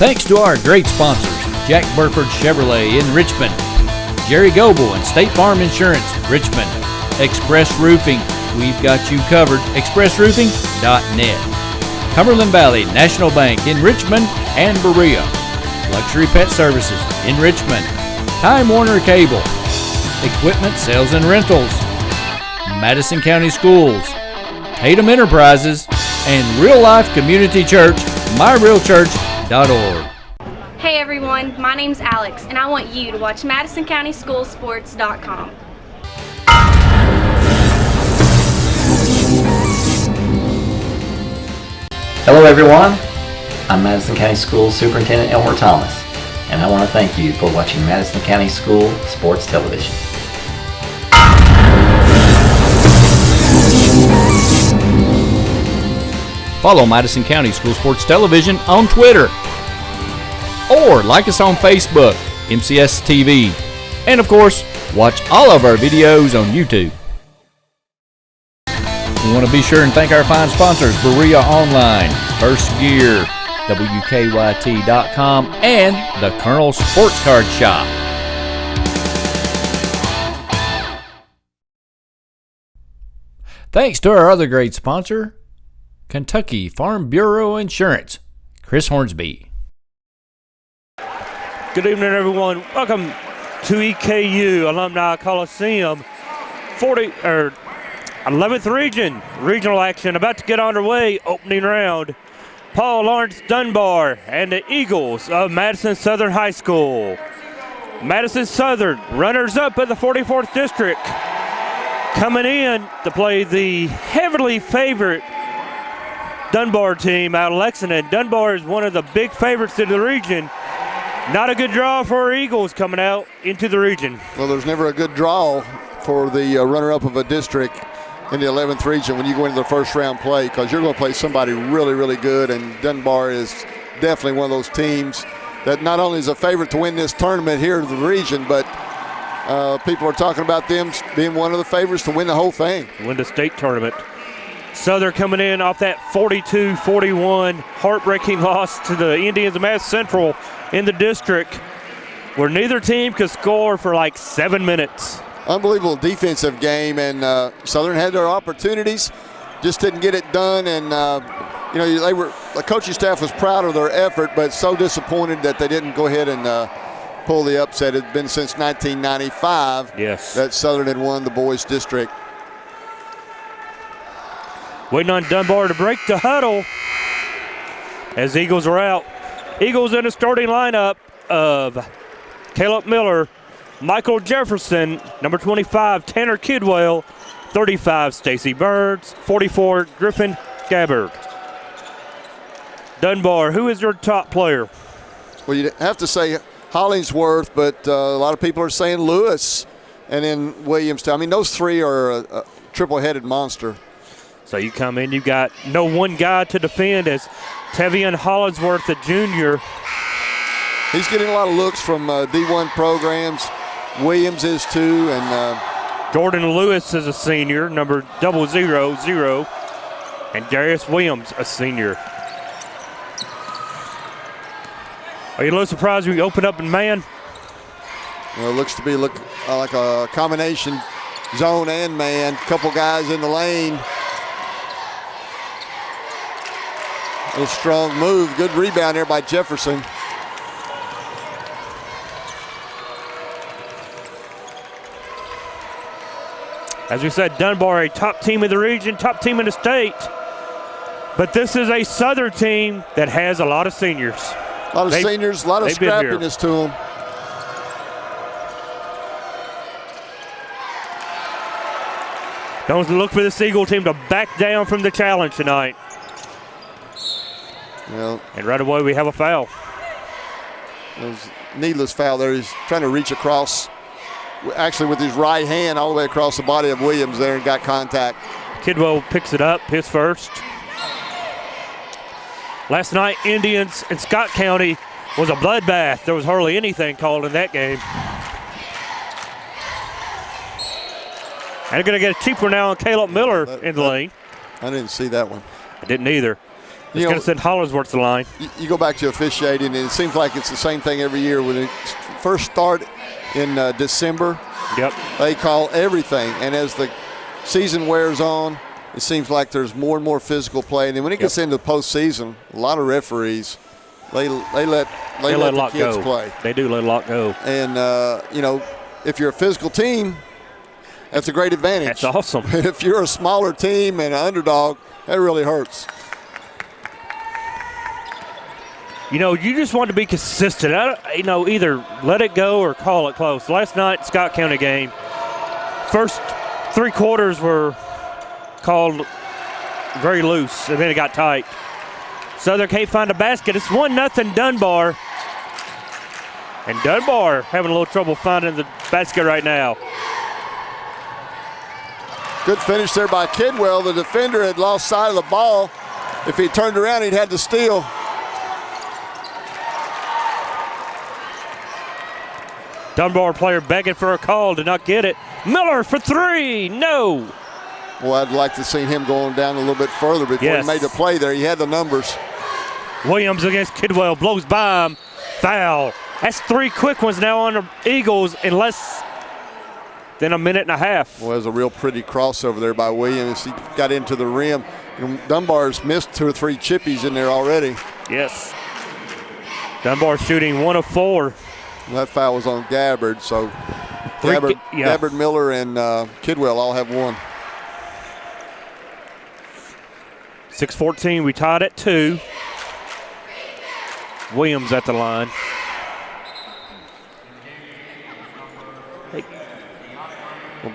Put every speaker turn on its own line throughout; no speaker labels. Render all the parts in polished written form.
Thanks to our great sponsors, Jack Burford Chevrolet in Richmond, Jerry Goebel and State Farm Insurance, Richmond, Express Roofing, we've got you covered, expressroofing.net, Cumberland Valley National Bank in Richmond and Berea, Luxury Pet Services in Richmond, Time Warner Cable, Equipment Sales and Rentals, Madison County Schools, Tatum Enterprises, and Real Life Community Church, myrealchurch.org.
Hey everyone, my name's Alex, and I want you to watch MadisonCountySchoolSports.com.
Hello everyone, I'm Madison County School Superintendent Elmer Thomas, and I want to thank you for watching Madison County School Sports Television.
Follow Madison County School Sports Television on Twitter, or like us on Facebook, MCS TV, and of course, watch all of our videos on YouTube. We want to be sure and thank our fine sponsors, Berea Online, First Gear, WKYT.com, and the Colonel Sports Card Shop. Thanks to our other great sponsor, Kentucky Farm Bureau Insurance, Chris Hornsby.
Good evening, everyone. Welcome to EKU Alumni Coliseum. 11th regional action about to get underway. Opening round. Paul Lawrence Dunbar and the Eagles of Madison Southern High School. Madison Southern, runners up at the 44th District, coming in to play the heavily favored Dunbar team out of Lexington. Dunbar is one of the big favorites in the region. Not a good draw for our Eagles coming out into the region.
Well, there's never a good draw for the runner-up of a district in the 11th region when you go into the first round play, because you're going to play somebody really, really good, and Dunbar is definitely one of those teams that not only is a favorite to win this tournament here in the region, but people are talking about them being one of the favorites to win the whole thing.
Win the state tournament. Southern coming in off that 42-41 heartbreaking loss to the Indians of Mass Central in the district, where neither team could score for like 7 minutes.
Unbelievable defensive game, and Southern had their opportunities, just didn't get it done. And the coaching staff was proud of their effort, but so disappointed that they didn't go ahead and pull the upset. It had been since 1995 that Southern had won the boys district.
Waiting on Dunbar to break the huddle as Eagles are out. Eagles in the starting lineup of Caleb Miller, Michael Jefferson, number 25, Tanner Kidwell, 35, Stacy Birds, 44, Griffin Gabbard. Dunbar, who is your top player?
Well, you'd have to say Hollingsworth, but a lot of people are saying Lewis and then Williamstown. I mean, those three are a triple-headed monster.
So you come in, you've got no one guy to defend as Tevian Hollingsworth, the junior.
He's getting a lot of looks from D1 programs. Williams is too, and
Jordan Lewis is a senior, number 000, and Darius Williams, a senior. Are you a little surprised when you open up in man?
Well, it looks to be like a combination zone and man. Couple guys in the lane. A strong move. Good rebound there by Jefferson.
As we said, Dunbar, a top team in the region, top team in the state. But this is a Southern team that has a lot of seniors.
A lot of seniors, a lot of scrappiness to them.
Don't look for this Eagle team to back down from the challenge tonight.
Well,
and right away we have a foul.
It was a needless foul there. He's trying to reach across, actually with his right hand all the way across the body of Williams there and got contact.
Kidwell picks it up, his first. Last night, Indians in Scott County was a bloodbath. There was hardly anything called in that game. And they're going to get a cheaper now on Caleb Miller in the lane.
I didn't see that one.
I didn't either. It's going to send Hollingsworth to the line.
You go back to officiating, and it seems like it's the same thing every year. When it first start in December, they call everything. And as the season wears on, it seems like there's more and more physical play. And then when it gets into the postseason, a lot of referees, they let the kids play.
They do let a lot go.
And, if you're a physical team, that's a great advantage.
That's awesome.
If you're a smaller team and an underdog, that really hurts.
You just want to be consistent. Either let it go or call it close. Last night, Scott County game, first 3 quarters were called very loose, and then it got tight. Southern can't find a basket. It's 1-0 Dunbar. And Dunbar having a little trouble finding the basket right now.
Good finish there by Kidwell. The defender had lost sight of the ball. If he turned around, he'd had to steal.
Dunbar player begging for a call, did not get it. Miller for 3, no.
Well, I'd like to see him going down a little bit further before he made the play there. He had the numbers.
Williams against Kidwell, blows by him, foul. That's 3 quick ones now on the Eagles in less than a minute and a half.
Well, there's a real pretty crossover there by Williams. He got into the rim. Dunbar's missed 2 or 3 chippies in there already.
Yes. Dunbar shooting 1 of 4.
Well, that foul was on Gabbard, so Gabbard, Miller, and Kidwell all have 1.
6:14, we tied at 2. Williams at the line.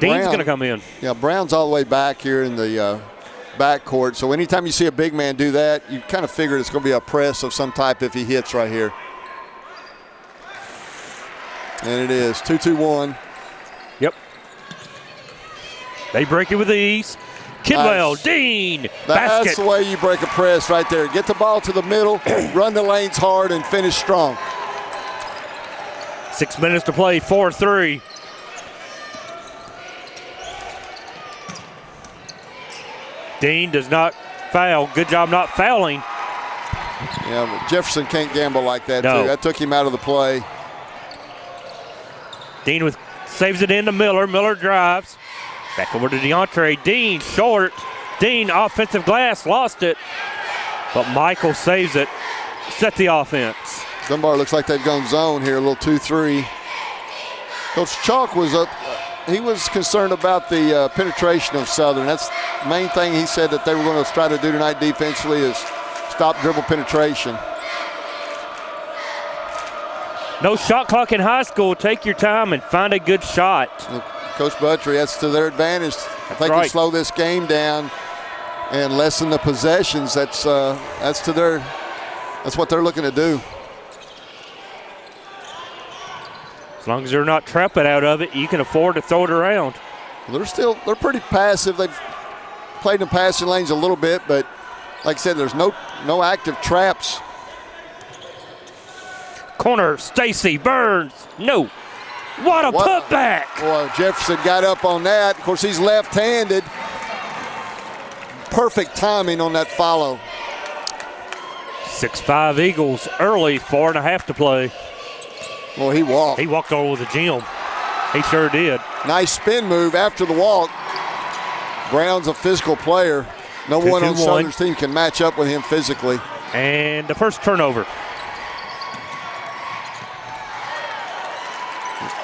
Dean's going to come in.
Yeah, Brown's all the way back here in the backcourt. So anytime you see a big man do that, you kind of figure it's going to be a press of some type if he hits right here. And it is 2-2-1.
Yep. They break it with ease. Kidwell,
nice.
Dean,
That's
basket.
the way you break a press right there. Get the ball to the middle, run the lanes hard, and finish strong.
6 minutes to play, 4-3. Dean does not foul. Good job not fouling.
Yeah, but Jefferson can't gamble like that,
No.
too. That took him out of the play.
Dean saves it into Miller. Miller drives. Back over to DeAndre. Dean short. Dean offensive glass. Lost it. But Michael saves it. Set the offense.
Dunbar looks like they've gone zone here, a little 2-3. Coach Chalk was up. He was concerned about the penetration of Southern. That's the main thing he said that they were going to try to do tonight defensively is stop dribble penetration.
No shot clock in high school. Take your time and find a good shot.
Coach Buttrey, that's to their advantage. If they can slow this game down and lessen the possessions, that's what they're looking to do.
As long as they're not trapping out of it, you can afford to throw it around.
They're pretty passive. They've played in passing lanes a little bit, but like I said, there's no active traps.
Corner, Stacy Burns. No. What a putback.
Well, Jefferson got up on that. Of course, he's left-handed. Perfect timing on that follow.
6'5" Eagles early, 4.5 to play.
Well, he walked.
He walked over the gym. He sure did.
Nice spin move after the walk. Brown's a physical player. No one on Southern's team can match up with him physically.
And the first turnover.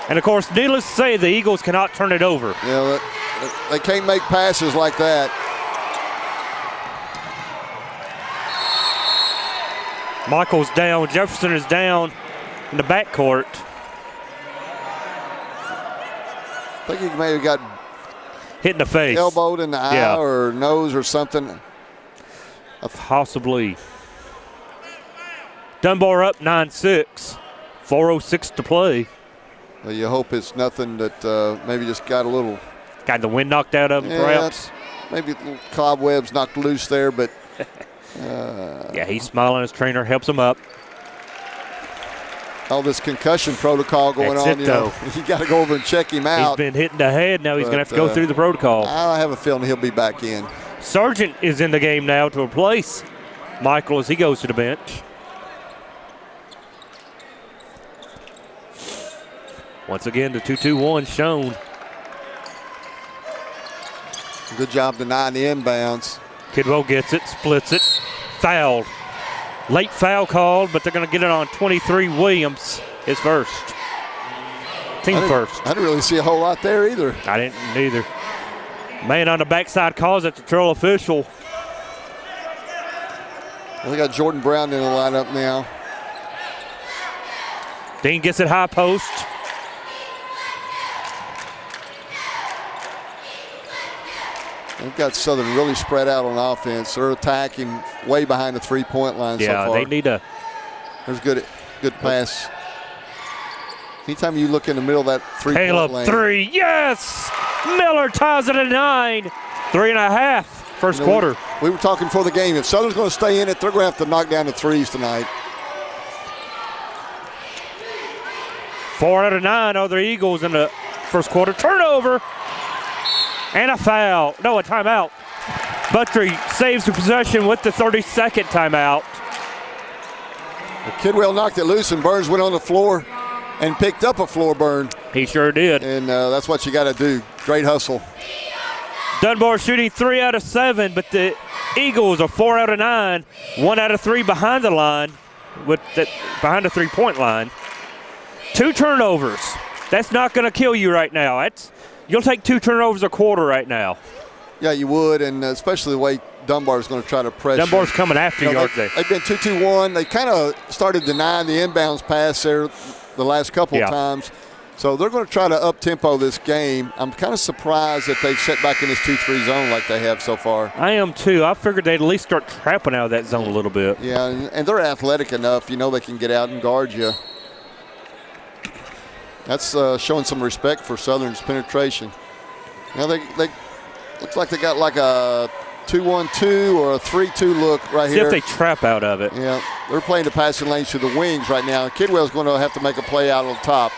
And, of course, needless to say, the Eagles cannot turn it over.
Yeah, they can't make passes like that.
Michael's down. Jefferson is down in the backcourt.
I think he may have got
hit in the face.
Elbowed in the eye or nose or something.
Possibly. Dunbar up 9-6. 4:06 to play.
Well, you hope it's nothing that maybe just got a little.
Got the wind knocked out of him, perhaps.
Maybe little cobwebs knocked loose there, but.
Yeah, he's smiling. His trainer helps him up.
All this concussion protocol going on, you know. You got to go over and check him out.
He's been hit in the head. Now he's going to have to go through the protocol.
I have a feeling he'll be back in.
Sargent is in the game now to replace Michael as he goes to the bench. Once again, the 2-2-1 shown.
Good job denying the inbounds.
Kidwell gets it, splits it, fouled. Late foul called, but they're going to get it on 23 Williams, his first. Team first.
I didn't really see a whole lot there either.
I didn't either. Man on the backside calls it, the troll official.
We got Jordan Brown in the lineup now.
Dean gets it high post.
They've got Southern really spread out on offense. They're attacking way behind the three-point line so far.
Yeah, they need a.
There's good pass. Anytime you look in the middle of that three-point lane.
Caleb, three, yes! Miller ties it at 9. 3.5, first quarter.
We were talking before the game. If Southern's going to stay in it, they're going to have to knock down the threes tonight.
4 out of 9 are the Eagles in the first quarter. Turnover and a foul. No, a timeout. Buttry saves the possession with the 32nd timeout.
Kidwell knocked it loose and Burns went on the floor and picked up a floor burn.
He sure did.
And that's what you got to do. Great hustle.
Dunbar shooting 3 out of 7, but the Eagles are 4 out of 9. 1 out of 3 behind the line, behind the three-point line. 2 turnovers. That's not going to kill you right now. You'll take 2 turnovers a quarter right now.
Yeah, you would, and especially the way Dunbar's going to try to pressure.
Dunbar's coming after you, aren't they?
They've been 2-2-1. They kind of started denying the inbounds pass there the last couple of times. So they're going to try to up-tempo this game. I'm kind of surprised that they've set back in this 2-3 zone like they have so far.
I am too. I figured they'd at least start trapping out of that zone a little bit.
Yeah, and they're athletic enough. You know they can get out and guard you. That's showing some respect for Southern's penetration. Now they looks like they got like a 2-1-2 or a 3-2 look right here.
See if they trap out of it.
Yeah, they're playing the passing lanes to the wings right now. Kidwell's going to have to make a play out on top.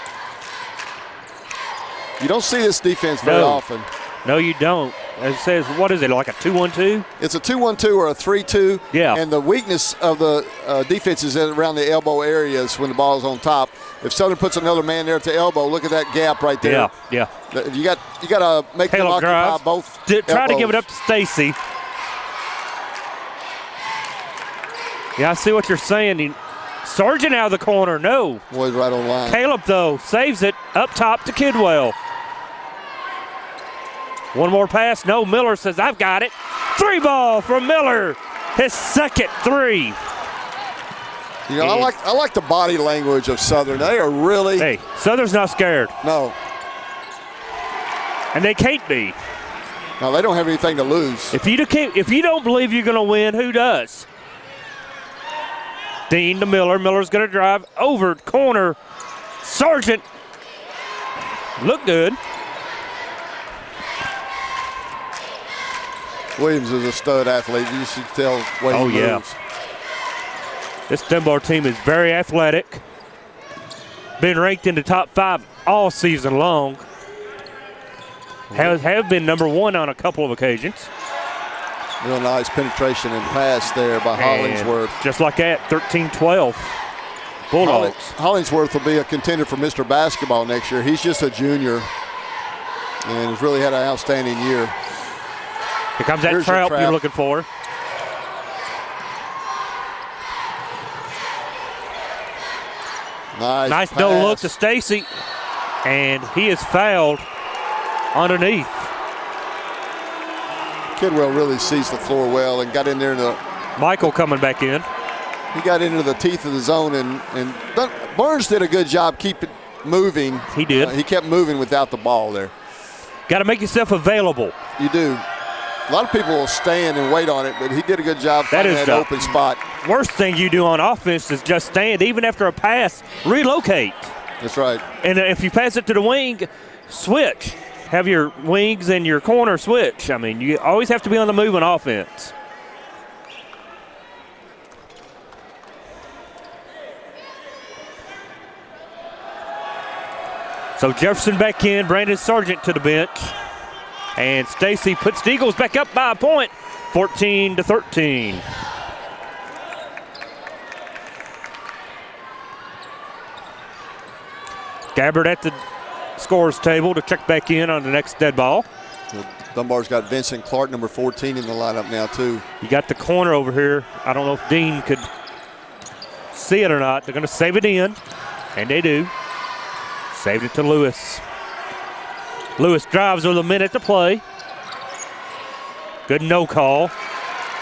You don't see this defense very often.
No, you don't. It says, what is it, like a 2-1-2?
It's a 2-1-2 or a 3-2.
Yeah.
And the weakness of the defense is around the elbow areas when the ball's on top. If Southern puts another man there at the elbow, look at that gap right there.
Yeah.
You got to make them occupy both
Try to give it up to Stacy. Yeah, I see what you're saying. Sargent out of the corner, no.
Boys right on line.
Caleb, though, saves it up top to Kidwell. One more pass, no. Miller says, I've got it. 3 ball from Miller, his second 3.
You know, I like the body language of Southern. They are really.
Hey, Southern's not scared.
No.
And they can't be.
No, they don't have anything to lose.
If you don't believe you're going to win, who does? Dean to Miller. Miller's going to drive over corner. Sargent. Look good.
Williams is a stud athlete. You should tell way he moves.
Yeah. This Dunbar team is very athletic. Been ranked in the top 5 all season long. Have been number 1 on a couple of occasions.
Real nice penetration and pass there by Hollingsworth.
Just like that, 13-12. Bulldogs.
Hollingsworth will be a contender for Mr. Basketball next year. He's just a junior and has really had an outstanding year.
Here comes that trap you're looking for. Nice no look to Stacy, and he is fouled underneath.
Kidwell really sees the floor well and got in there.
Michael coming back in.
He got into the teeth of the zone, and Burns did a good job keeping moving.
He did.
He kept moving without the ball there.
Got to make yourself available.
You do. A lot of people will stand and wait on it, but he did a good job finding that open spot.
Worst thing you do on offense is just stand. Even after a pass, relocate.
That's right.
And if you pass it to the wing, switch. Have your wings and your corner switch. I mean, you always have to be on the move on offense. So Jefferson back in, Brandon Sargent to the bench. And Stacy puts the Eagles back up by a point, 14-13. Gabbard at the scores table to check back in on the next dead ball.
So Dunbar's got Vincent Clark, number 14, in the lineup now, too.
You got the corner over here. I don't know if Dean could see it or not. They're going to save it in, and they do. Saved it to Lewis. Lewis drives with a minute to play. Good no call.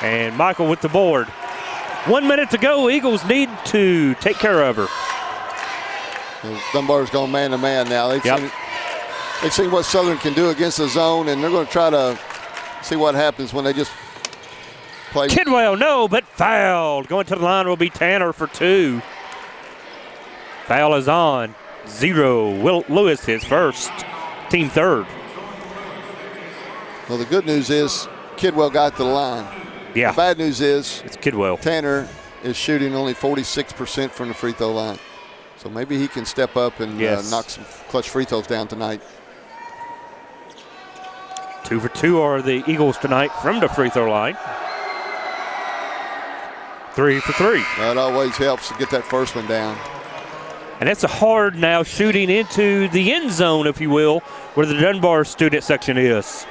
And Michael with the board. 1 minute to go. Eagles need to take care of her.
Dunbar's going man-to-man now. They've seen what Southern can do against the zone, and they're going to try to see what happens when they just play.
Kidwell, no, but fouled. Going to the line will be Tanner for 2. Foul is on. 0. Will Lewis his first. Team third.
Well, the good news is Kidwell got to the line.
Yeah.
The bad news is
it's Kidwell.
Tanner is shooting only 46% from the free throw line. So maybe he can step up and knock some clutch free throws down tonight.
2 for 2 are the Eagles tonight from the free throw line. 3 for 3.
That always helps to get that first one down.
And that's a hard now shooting into the end zone, if you will, where the Dunbar student section is.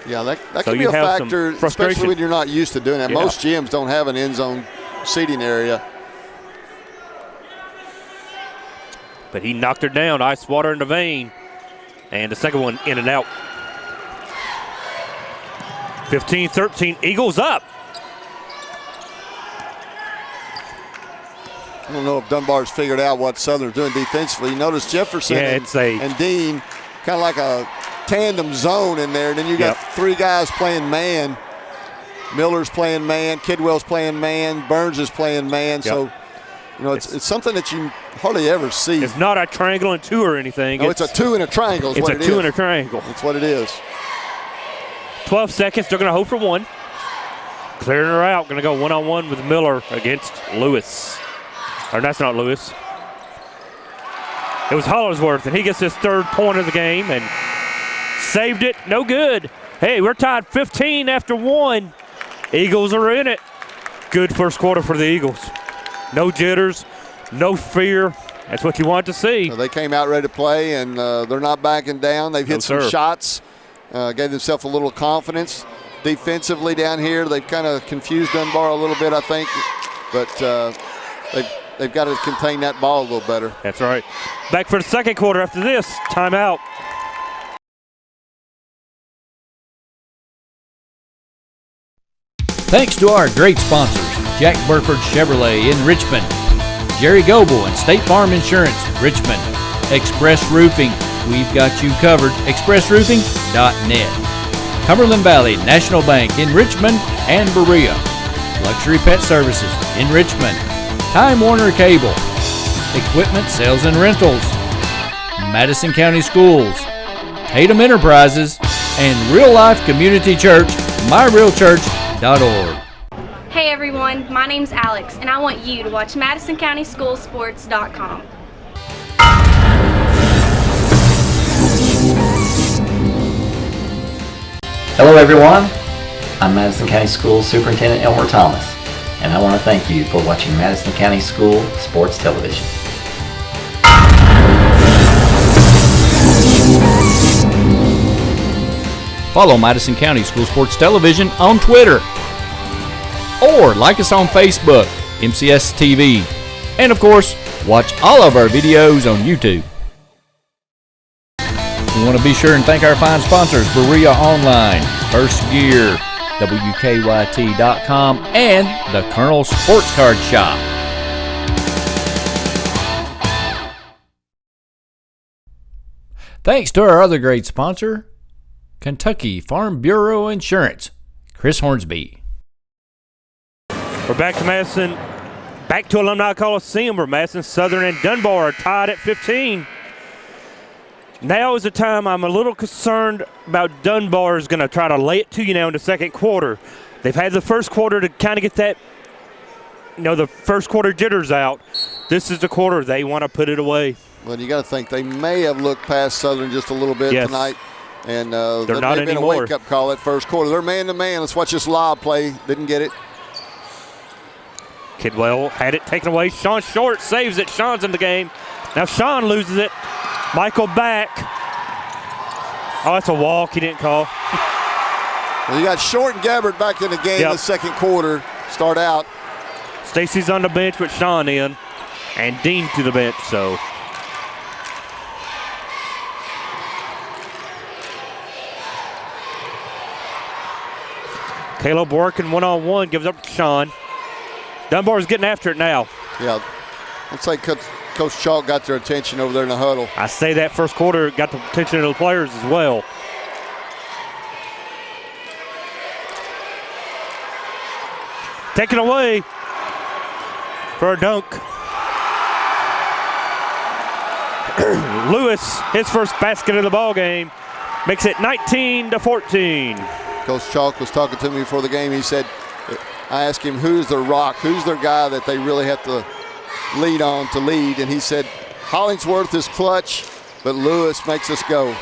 Yeah, that
So
can be
you
a
have some
factor,
frustration.
especially when you're not used to doing that.
Yeah.
Most gyms don't have an end zone seating area.
But he knocked her down. Ice water in the vein. And the second one in and out. 15-13. Eagles up.
I don't know if Dunbar's figured out what Southern's doing defensively. You notice Jefferson and Dean kind of like a tandem zone in there. And then you got 3 guys playing man. Miller's playing man. Kidwell's playing man. Burns is playing man. Yep. So, you know, it's something that you hardly ever see.
It's not a triangle and 2 or anything.
No, it's a 2 and a triangle.
It's a 2 and a triangle.
That's what it is.
12 seconds. They're going to hope for 1. Clearing her out. Going to go one-on-one with Miller against Lewis. Or that's not Lewis. It was Hollingsworth, and he gets his 3rd point of the game and saved it. No good. Hey, we're tied 15 after 1. Eagles are in it. Good first quarter for the Eagles. No jitters, no fear. That's what you want to see.
They came out ready to play, and they're not backing down. They've hit some shots, gave themselves a little confidence. Defensively down here, they've kind of confused Dunbar a little bit, I think. But they've got to contain that ball a little better.
That's right. Back for the second quarter after this. Timeout.
Thanks to our great sponsors, Jack Burford Chevrolet in Richmond, Jerry Goebel and State Farm Insurance, Richmond, Express Roofing, we've got you covered, expressroofing.net, Cumberland Valley National Bank in Richmond and Berea, Luxury Pet Services in Richmond, Time Warner Cable, Equipment Sales and Rentals, Madison County Schools, Tatum Enterprises, and Real Life Community Church, myrealchurch.org.
Hey everyone, my name's Alex, and I want you to watch MadisonCountySchoolSports.com.
Hello everyone, I'm Madison County School Superintendent Elmer Thomas, and I want to thank you for watching Madison County School Sports Television.
Follow Madison County School Sports Television on Twitter, or like us on Facebook, MCS TV, and of course, watch all of our videos on YouTube. We want to be sure and thank our fine sponsors, Berea Online, First Gear, WKYT.com, and the Colonel Sports Card Shop. Thanks to our other great sponsor, Kentucky Farm Bureau Insurance, Chris Hornsby.
We're back to Madison, back to Alumni Coliseum, where Madison Southern and Dunbar are tied at 15. Now is the time I'm a little concerned about Dunbar is going to try to lay it to you now in the second quarter. They've had the first quarter to kind of get that, the first quarter jitters out. This is the quarter they want to put it away.
Well, you got to think they may have looked past Southern just a little bit tonight. And
they're not
been
anymore.
A wake-up call that first quarter. They're man-to-man. Let's watch this lob play. Didn't get it.
Kidwell had it taken away. Sean Short saves it. Sean's in the game. Now Sean loses it. Michael back. Oh, that's a walk he didn't call.
Well, you got Short and Gabbard back in the game in the second quarter. Start out.
Stacy's on the bench with Sean in, and Dean to the bench, so. Caleb working one-on-one, gives up to Sean. Dunbar's getting after it now.
Yeah, looks like Coach Chalk got their attention over there in the huddle.
I say that first quarter got the attention of the players as well. Taken away for a dunk. Lewis, his first basket of the ball game, makes it 19-14.
Coach Chalk was talking to me before the game. He said, I asked him, who's their rock? Who's their guy that they really have to lead on to lead? And he said, Hollingsworth is clutch, but Lewis makes us go.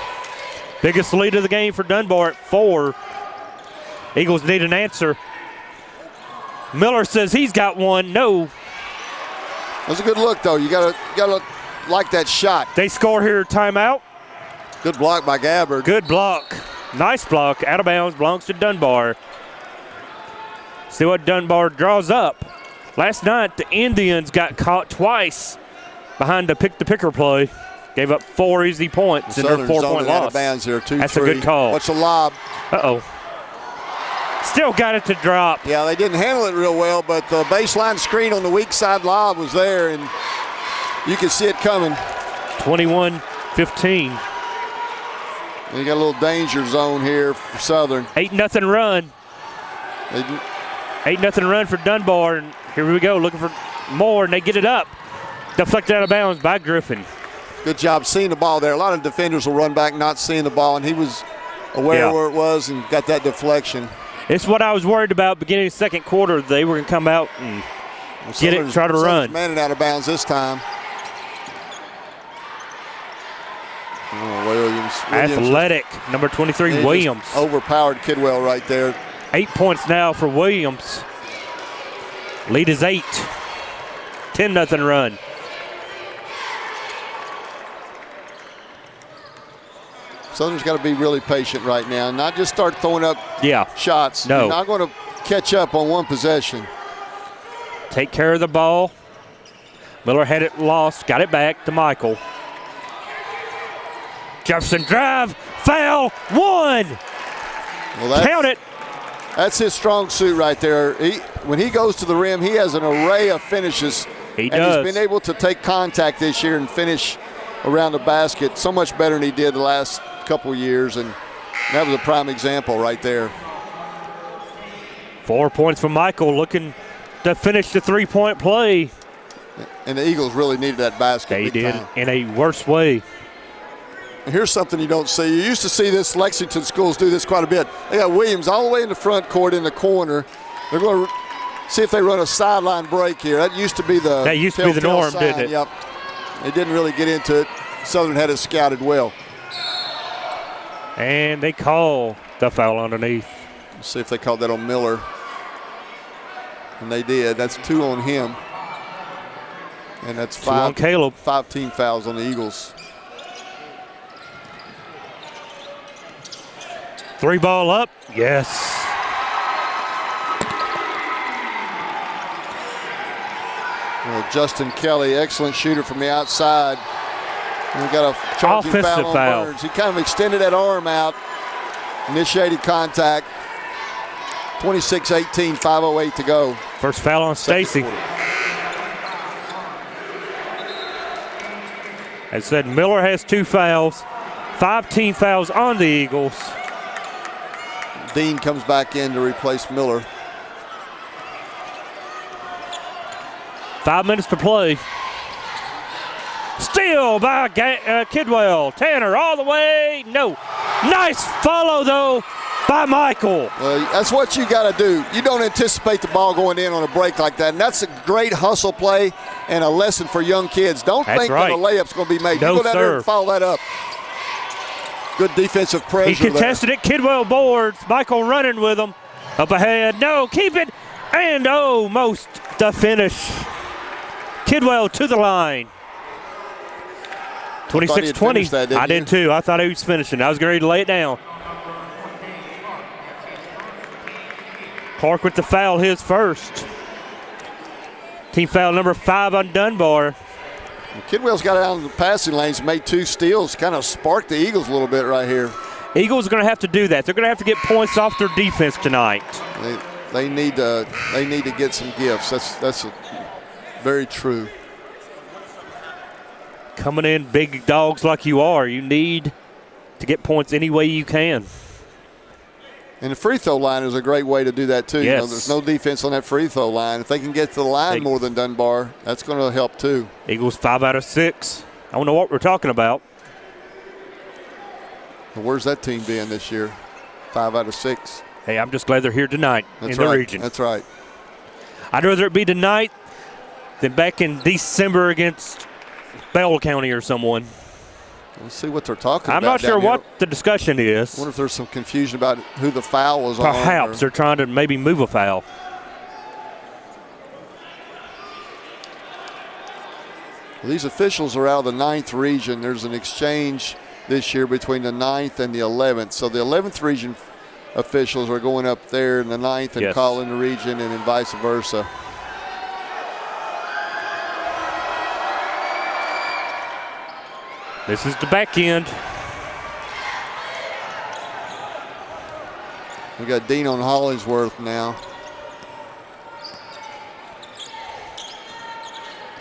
Biggest lead of the game for Dunbar at 4. Eagles need an answer. Miller says he's got one. No.
That was a good look, though. You gotta like that shot.
They score here. Timeout.
Good block by Gabbard.
Good block. Nice block. Out of bounds. Belongs to Dunbar. See what Dunbar draws up. Last night, the Indians got caught twice behind the pick-the-picker play. Gave up 4 easy points in their 4-point loss.
Out of bounds here, 2-3.
That's a good call.
What's the lob?
Uh-oh. Still got it to drop.
Yeah, they didn't handle it real well, but the baseline screen on the weak side lob was there, and you could see it coming.
21-15.
You got a little danger zone here for Southern.
8-0 run. 8-0 run for Dunbar, and here we go, looking for more, and they get it up. Deflected out of bounds by Griffin.
Good job seeing the ball there. A lot of defenders will run back not seeing the ball, and he was aware of where it was and got that deflection.
It's what I was worried about beginning of the second quarter. They were going to come out and get it and try to run.
Man it out of bounds this time. Oh, Williams.
Athletic, number 23, Williams.
Overpowered Kidwell right there.
8 points now for Williams. Lead is 8. 10-0 run.
Southern's got to be really patient right now, not just start throwing up shots.
No.
You're not going to catch up on one possession.
Take care of the ball. Miller had it lost, got it back to Michael. Jefferson drive, foul, 1.
Well,
count it.
That's his strong suit right there. When he goes to the rim, he has an array of finishes.
He
and
does.
He's been able to take contact this year and finish around the basket so much better than he did the last couple years, and that was a prime example right there.
4 points for Michael, looking to finish the 3-point play.
And the Eagles really needed that basket.
They did in a worse way.
And here's something you don't see. You used to see this, Lexington schools do this quite a bit. They got Williams all the way in the front court in the corner. They're going to see if they run a sideline break here. That used to be the
norm,
sign.
didn't it?
Yep. They didn't really get into it. Southern had it scouted well.
And they call the foul underneath.
Let's see if they called that on Miller. And they did. That's 2 on him. And that's
2 on Caleb.
5 team fouls on the Eagles.
3 ball up. Yes.
Well, Justin Kelly, excellent shooter from the outside. And we got a charging
Offensive
foul on
foul.
Burns. He kind of extended that arm out, initiated contact. 26-18, 5:08 to go.
First foul on Stacy. As said, Miller has 2 fouls. 5 team fouls on the Eagles.
Dean comes back in to replace Miller.
5 minutes to play. Steal by Kidwell. Tanner all the way. No. Nice follow, though, by Michael.
Well, that's what you got to do. You don't anticipate the ball going in on a break like that. And that's a great hustle play and a lesson for young kids. Don't think that a layup's going to be made.
No,
you go down there
sir.
and follow that up. Good defensive pressure.
He contested it. Kidwell boards. Michael running with him. Up ahead. No. Keep it. And almost the finish. Kidwell to the line. 26-20. I did too. I thought he was finishing. I was ready to lay it down. Clark with the foul, his first. Team foul number 5 on Dunbar.
Kidwell's got out in the passing lanes, made 2 steals, kind of sparked the Eagles a little bit right here.
Eagles are going to have to do that. They're going to have to get points off their defense tonight.
They need to get some gifts. That's very true.
Coming in big dogs like you are, you need to get points any way you can.
And the free throw line is a great way to do that too.
Yes.
There's no defense on that free throw line. If they can get to the line more than Dunbar, that's going to help too.
Eagles 5 out of 6. I don't know what we're talking about.
Where's that team been this year? 5 out of 6.
Hey, I'm just glad they're here tonight in the region.
That's right.
I'd rather it be tonight than back in December against Bell County or someone.
Let's see what they're talking about.
I'm not sure what the discussion is.
I wonder if there's some confusion about who the foul was on.
Perhaps they're trying to maybe move a foul.
Well, these officials are out of the 9th region. There's an exchange this year between the 9th and the 11th. So the 11th region officials are going up there in the 9th and calling the region, and then vice versa.
This is the back end.
We got Dean on Hollingsworth now.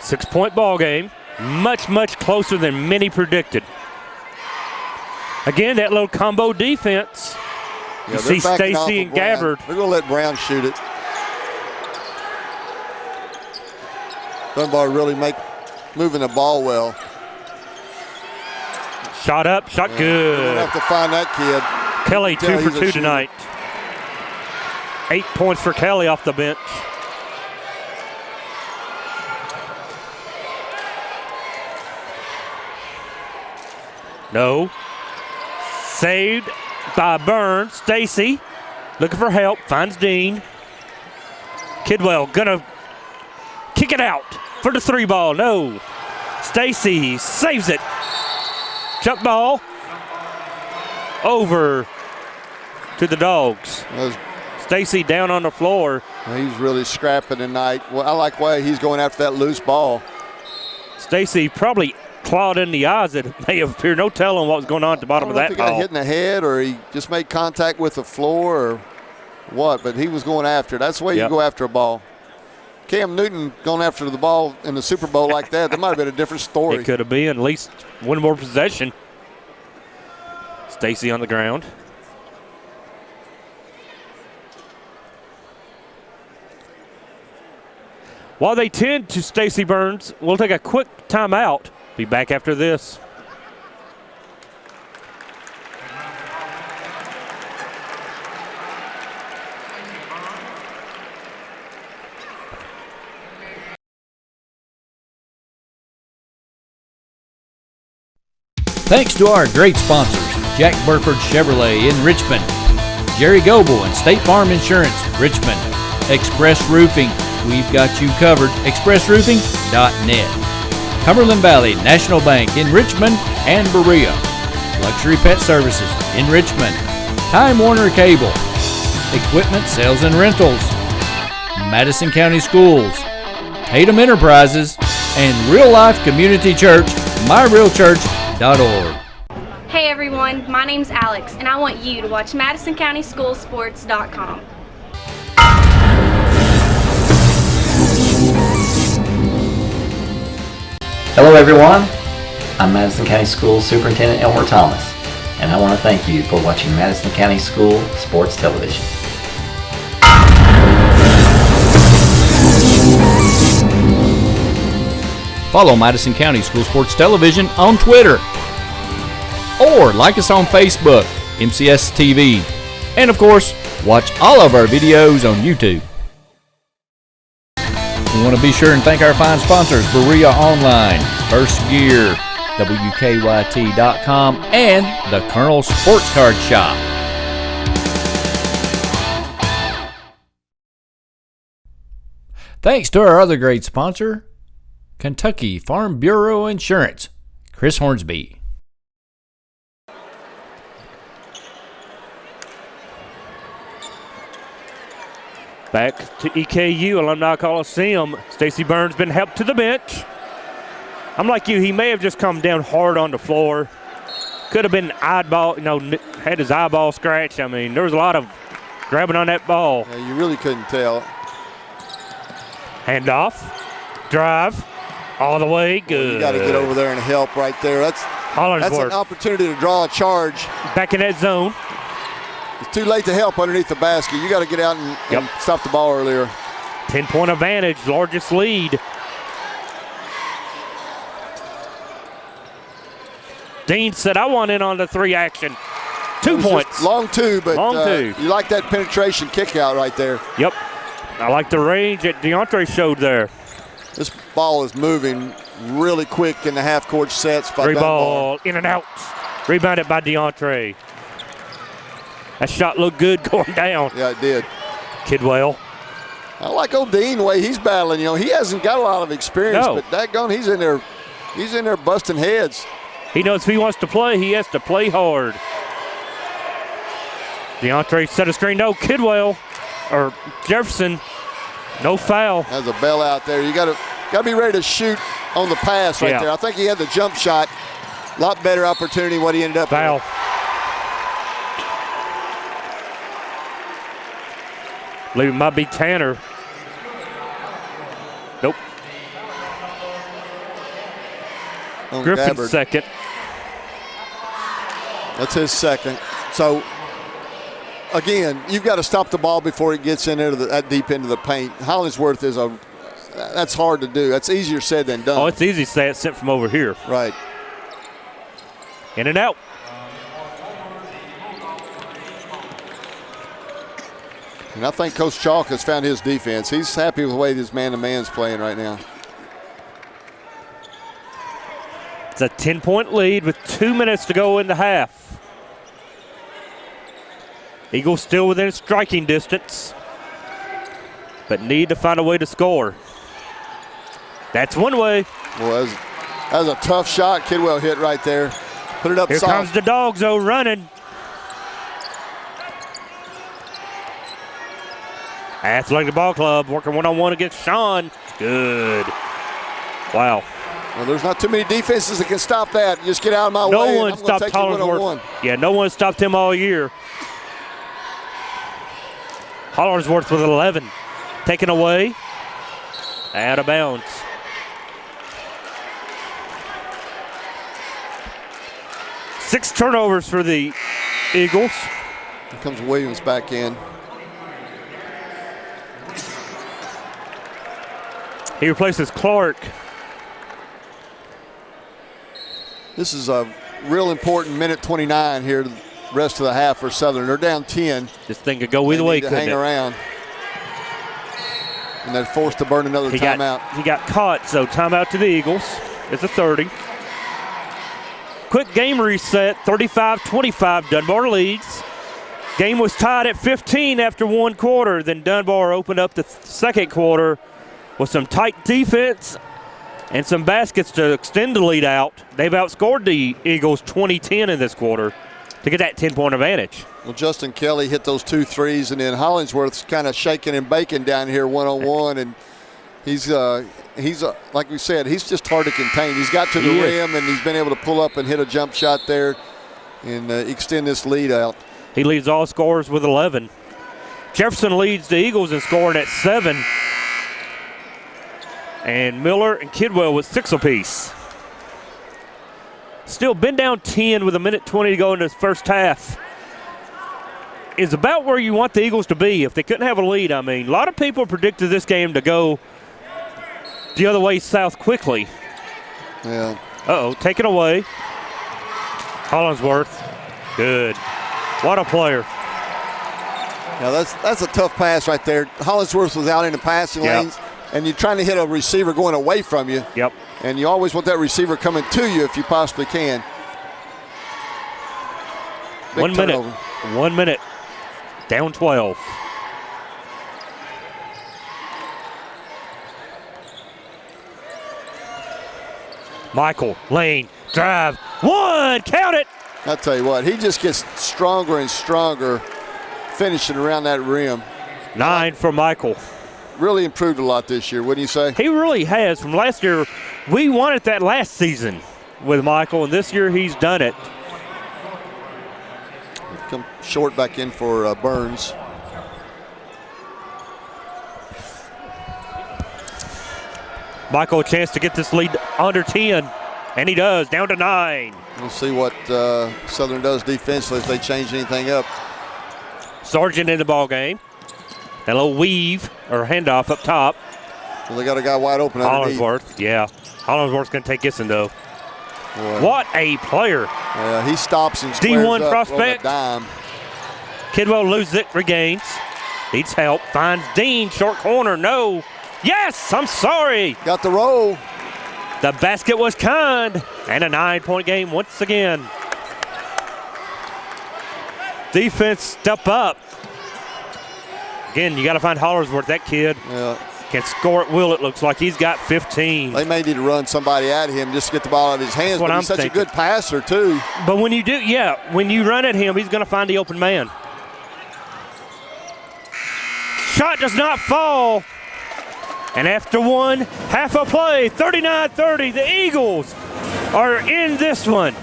6-point ball game. Much, much closer than many predicted. Again, that little combo defense.
Yeah,
you see Stacy and Gabbard.
They're going to let Brown shoot it. Dunbar really moving the ball well.
Shot up, shot good.
We're going to have to find that kid.
Kelly 2 for 2 tonight. 8 points for Kelly off the bench. No. Saved by Burns. Stacy looking for help. Finds Dean. Kidwell gonna kick it out for the 3 ball. No. Stacy saves it. Jump ball over to the Dogs. Stacy down on the floor.
He's really scrapping tonight. Well, I like the way he's going after that loose ball.
Stacy probably clawed in the eyes. It may have appeared. No telling what was going on at the bottom of that ball.
I don't know if he got hit in the head or he just made contact with the floor or what, but he was going after it. That's the way you go after a ball. Cam Newton going after the ball in the Super Bowl like that might have been a different story.
It could have been at least one more possession. Stacy on the ground. While they tend to Stacy Burns, we'll take a quick timeout. Be back after this.
Thanks to our great sponsors, Jack Burford Chevrolet in Richmond, Jerry Goebel and State Farm Insurance, Richmond, Express Roofing, we've got you covered, expressroofing.net, Cumberland Valley National Bank in Richmond and Berea, Luxury Pet Services in Richmond, Time Warner Cable, Equipment Sales and Rentals, Madison County Schools, Tatum Enterprises, and Real Life Community Church, myrealchurch.org.
Hey everyone, my name's Alex, and I want you to watch MadisonCountySchoolSports.com.
Hello everyone, I'm Madison County School Superintendent Elmer Thomas, and I want to thank you for watching Madison County School Sports Television.
Follow Madison County School Sports Television on Twitter, or like us on Facebook, MCS TV, and of course, watch all of our videos on YouTube. We want to be sure and thank our fine sponsors, Berea Online, First Gear, WKYT.com, and the Colonel Sports Card Shop. Thanks to our other great sponsor, Kentucky Farm Bureau Insurance, Chris Hornsby.
Back to EKU Alumni Coliseum. Stacey Burns been helped to the bench. I'm like you, he may have just come down hard on the floor. Could have been eyeball, had his eyeball scratched. I mean, there was a lot of grabbing on that ball.
Yeah, you really couldn't tell.
Handoff, drive, all the way, good.
Well, you got to get over there and help right there. That's an opportunity to draw a charge.
Back in that zone.
It's too late to help underneath the basket. You got to get out and stop the ball earlier.
10-point advantage, largest lead. Dean said, I want in on the 3 action. 2 points.
Long two, but
long two.
You like that penetration kick out right there.
Yep. I like the range that DeAndre showed there.
This ball is moving really quick in the half-court sets by
Free
Dunbar.
ball, in and out. Rebounded by DeAndre. That shot looked good going down.
Yeah, it did.
Kidwell.
I like old Dean the way he's battling. He hasn't got a lot of experience, but daggone, he's in there busting heads.
He knows if he wants to play, he has to play hard. DeAndre set a screen. No, Kidwell or Jefferson. No foul.
There's a bell out there. You got to be ready to shoot on the pass right there. I think he had the jump shot. A lot better opportunity what he ended up
foul.
with.
I believe it might be Tanner. Nope. Griffin's
Gabbard.
second.
That's his second. So, again, you've got to stop the ball before it gets in there that deep into the paint. Hollingsworth that's hard to do. That's easier said than done.
Oh, it's easy to say it's sent from over here.
Right.
In and out.
And I think Coach Chalk has found his defense. He's happy with the way this man-to-man's playing right now.
It's a 10-point lead with 2 minutes to go in the half. Eagles still within striking distance, but need to find a way to score. That's one way.
Well, that was a tough shot Kidwell hit right there. Put it up
Here
soft.
comes the Dogs, though, running. Athletic Ball Club working one-on-one against Sean. Good. Wow.
Well, there's not too many defenses that can stop that. Just get out of my way.
No one stopped Hollingsworth. Yeah, no one stopped him all year. Hollingsworth with 11. Taken away. Out of bounds. Six turnovers for the Eagles.
Here comes Williams back in.
He replaces Clark.
This is a real important minute 29 here, the rest of the half for Southern. They're down 10.
This thing could go either way, couldn't
hang
it?
around. And they're forced to burn another timeout.
He got caught, so timeout to the Eagles. It's a 30. Quick game reset, 35-25, Dunbar leads. Game was tied at 15 after one quarter. Then Dunbar opened up the second quarter with some tight defense and some baskets to extend the lead out. They've outscored the Eagles 20-10 in this quarter to get that 10-point advantage.
Well, Justin Kelly hit those 2 threes, and then Hollingsworth's kind of shaking and baking down here one-on-one, and he's like we said, he's just hard to contain. He's got to the rim, and he's been able to pull up and hit a jump shot there and extend this lead out.
He leads all scorers with 11. Jefferson leads the Eagles in scoring at 7. And Miller and Kidwell with 6 apiece. Still been down 10 with a minute 20 to go in this first half. Is about where you want the Eagles to be if they couldn't have a lead. I mean, a lot of people predicted this game to go the other way south quickly.
Yeah.
Uh-oh, taken away. Hollingsworth. Good. What a player.
Yeah, that's a tough pass right there. Hollingsworth was out in the passing lanes, and you're trying to hit a receiver going away from you.
Yep.
And you always want that receiver coming to you if you possibly can. Big
1
turnover.
minute. 1 minute. Down 12. Michael, lane, drive, one, count it.
I tell you what, he just gets stronger and stronger finishing around that rim.
9 for Michael.
Really improved a lot this year, wouldn't you say?
He really has. From last year, we wanted that last season with Michael, and this year he's done it.
Come short back in for Burns.
Michael, a chance to get this lead under 10, and he does, down to 9.
We'll see what Southern does defensively if they change anything up.
Sargent in the ball game. That little weave or handoff up top.
Well, they got a guy wide open underneath.
Hollingsworth, yeah. Hollingsworth's going to take this one, though.
Boy.
What a player.
Yeah, he stops and squares
D1
up,
prospect.
dime.
Kidwell loses it, regains. Needs help. Finds Dean, short corner. No. Yes, I'm sorry.
Got the roll.
The basket was kind. And a 9-point game once again. Defense step up. Again, you got to find Hollingsworth. That kid can score at will, it looks like. He's got 15.
They may need to run somebody at him just to get the ball out of his hands, but he's such a good passer, too.
But when you do, when you run at him, he's going to find the open man. Shot does not fall. And after one half a play, 39-30, the Eagles are in this one.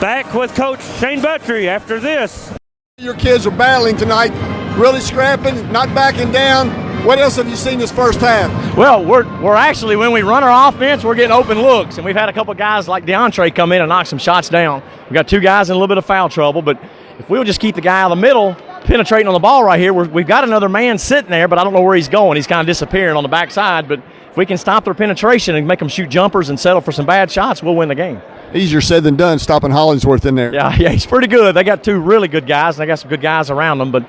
Back with Coach Shane Buttrey after this.
Your kids are battling tonight, really scrapping, not backing down. What else have you seen this first half?
Well, we're actually, when we run our offense, we're getting open looks. And we've had a couple guys like DeAndre come in and knock some shots down. We've got 2 guys in a little bit of foul trouble, but if we'll just keep the guy out of the middle, penetrating on the ball right here, we've got another man sitting there, but I don't know where he's going. He's kind of disappearing on the backside, but if we can stop their penetration and make them shoot jumpers and settle for some bad shots, we'll win the game.
Easier said than done, stopping Hollingsworth in there.
Yeah, he's pretty good. They got 2 really good guys, and they got some good guys around them, but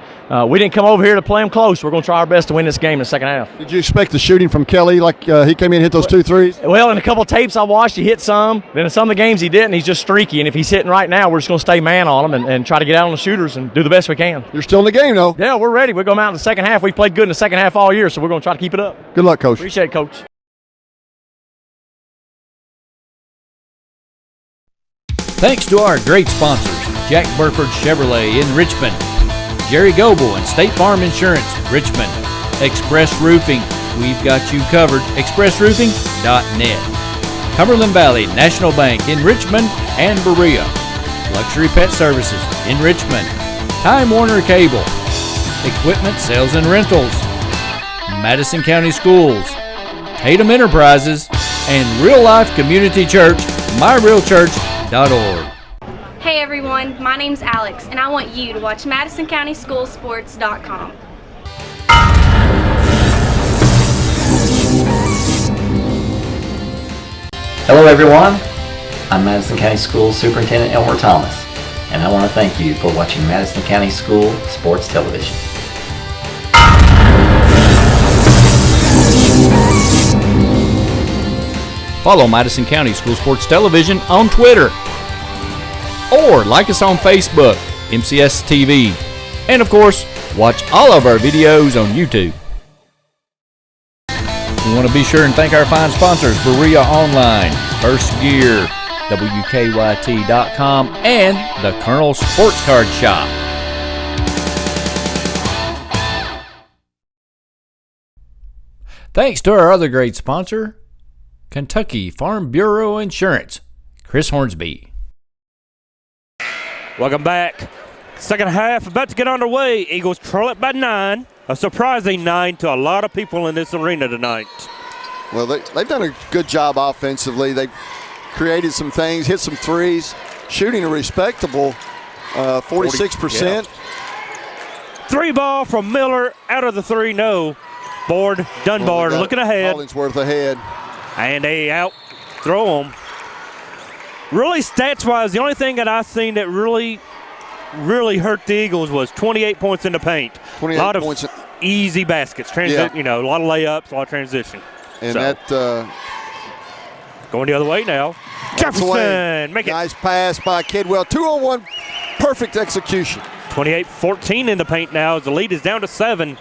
we didn't come over here to play them close. We're going to try our best to win this game in the second half.
Did you expect the shooting from Kelly, like he came in and hit those 2 threes?
Well, in a couple of tapes I watched, he hit some. Then in some of the games he didn't. He's just streaky, and if he's hitting right now, we're just going to stay man on him and try to get out on the shooters and do the best we can.
You're still in the game, though.
Yeah, we're ready. We're going out in the second half. We played good in the second half all year, so we're going to try to keep it up.
Good luck, Coach.
Appreciate it, Coach.
Thanks to our great sponsors, Jack Burford Chevrolet in Richmond, Jerry Goble and State Farm Insurance, Richmond, Express Roofing, we've got you covered, expressroofing.net, Cumberland Valley National Bank in Richmond and Berea, Luxury Pet Services in Richmond, Time Warner Cable, Equipment Sales and Rentals, Madison County Schools, Tatum Enterprises, and Real Life Community Church, myrealchurch.org.
Hey everyone, my name's Alex, and I want you to watch MadisonCountySchoolSports.com.
Hello everyone, I'm Madison County School Superintendent Elmer Thomas, and I want to thank you for watching Madison County School Sports Television.
Follow Madison County School Sports Television on Twitter, or like us on Facebook, MCS TV, and of course, watch all of our videos on YouTube. We want to be sure and thank our fine sponsors, Berea Online, First Gear, WKYT.com, and the Colonel Sports Card Shop. Thanks to our other great sponsor, Kentucky Farm Bureau Insurance, Chris Hornsby.
Welcome back. Second half about to get underway. Eagles trail it by 9. A surprising 9 to a lot of people in this arena tonight.
Well, they've done a good job offensively. They've created some things, hit some threes, shooting a respectable 46%.
3 ball from Miller out of the 3. No. Board, Dunbar looking ahead.
Hollingsworth ahead.
And they out throw them. Really, stats-wise, the only thing that I've seen that really hurt the Eagles was 28 points in the paint.
28
a lot
points.
Of easy baskets. A lot of layups, a lot of transition.
And
going the other way now. Jefferson, make it.
Nice pass by Kidwell. 2-on-1, perfect execution.
28-14 in the paint now as the lead is down to 7.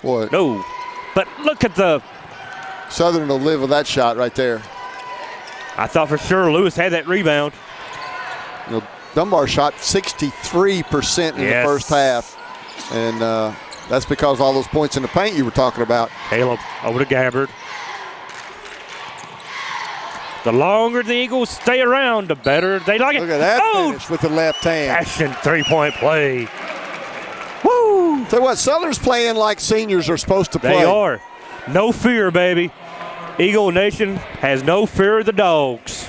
What?
No, but look at the
Southern will live with that shot right there.
I thought for sure Lewis had that rebound.
You know, Dunbar shot 63% in the first half, and that's because of all those points in the paint you were talking about.
Caleb over to Gabbard. The longer the Eagles stay around, the better they like it.
Look at that finish with the left hand.
Passion three-point play. Woo!
Tell you what, Southern's playing like seniors are supposed to play.
They are. No fear, baby. Eagle Nation has no fear of the Dogs.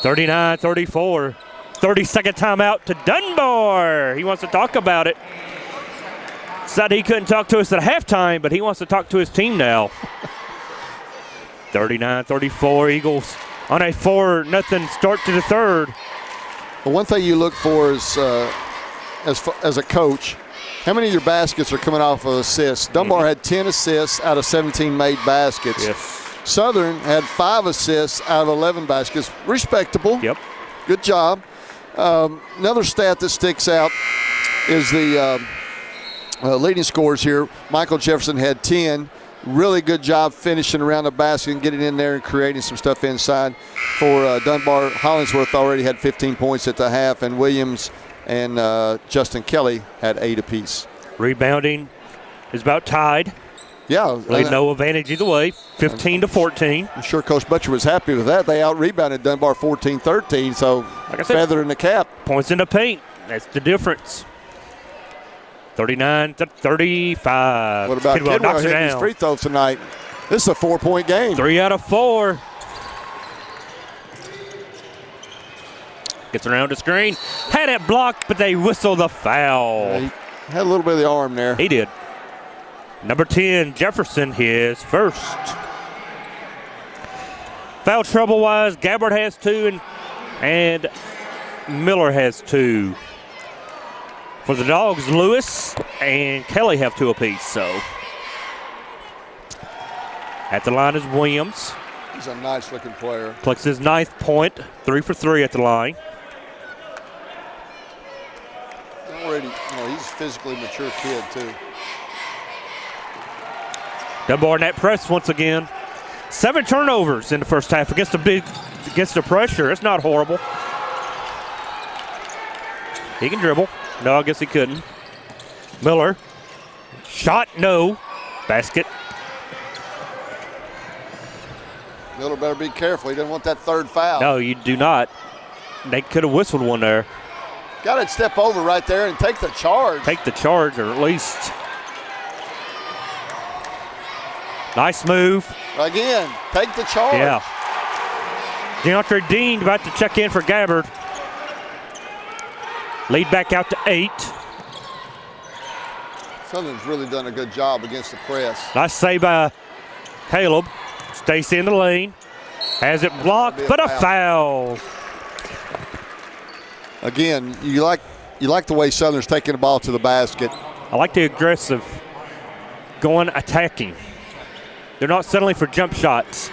39-34. 30-second timeout to Dunbar. He wants to talk about it. Said he couldn't talk to us at halftime, but he wants to talk to his team now. 39-34, Eagles on a 4-0 start to the third.
Well, one thing you look for is, as a coach, how many of your baskets are coming off of assists? Dunbar had 10 assists out of 17 made baskets.
Yes.
Southern had 5 assists out of 11 baskets. Respectable.
Yep.
Good job. Another stat that sticks out is the leading scorers here. Michael Jefferson had 10. Really good job finishing around the basket and getting in there and creating some stuff inside for Dunbar. Hollingsworth already had 15 points at the half, and Williams and Justin Kelly had 8 apiece.
Rebounding is about tied.
Yeah.
Really no advantage either way, 15-14.
I'm sure Coach Butcher was happy with that. They out-rebounded Dunbar 14-13, so
like I said,
feather in the cap.
Points in the paint, that's the difference. 39-35.
What about
Kidwell knocks it
hitting his
down.
free throws tonight? This is a 4-point game.
3 out of 4. Gets around the screen. Had it blocked, but they whistle the foul.
He had a little bit of the arm there.
He did. Number 10, Jefferson, his first. Foul trouble-wise, Gabbard has 2 and Miller has 2. For the Dogs, Lewis and Kelly have 2 apiece. So at the line is Williams.
He's a nice-looking player.
Collects his 9th point, 3 for 3 at the line.
Already, he's a physically mature kid too.
Dunbar net press once again. 7 turnovers in the first half against the pressure. It's not horrible. He can dribble. No, I guess he couldn't. Miller. Shot, no. Basket.
Miller better be careful. He doesn't want that third foul.
No, you do not. They could have whistled one there.
Got to step over right there and take the charge.
Take the charge, or at least. Nice move.
Again, take the charge.
Yeah. DeAndre Dean about to check in for Gabbard. Lead back out to 8.
Southern's really done a good job against the press.
Nice save by Caleb. Stacy in the lane. Has it blocked, but a foul.
Again, you like the way Southern's taking the ball to the basket.
I like the aggressive going attacking. They're not settling for jump shots.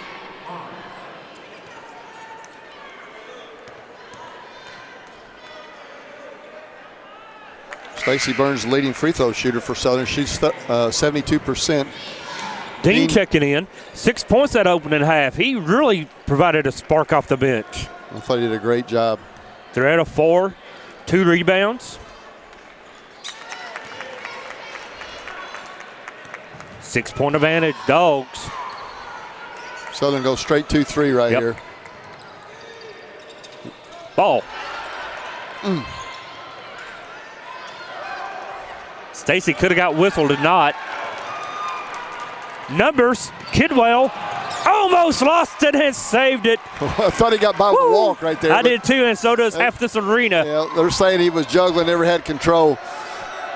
Stacey Burns, leading free throw shooter for Southern. She's 72%.
Dean checking in. 6 points that opening half. He really provided a spark off the bench.
I thought he did a great job.
3 out of 4. 2 rebounds. 6-point advantage, Dogs.
Southern goes straight 2-3 right here.
Ball. Stacy could have got whistled, did not. Numbers, Kidwell almost lost it and saved it.
I thought he got by with a walk right there.
I did too, and so does half this arena.
Yeah, they're saying he was juggling, never had control.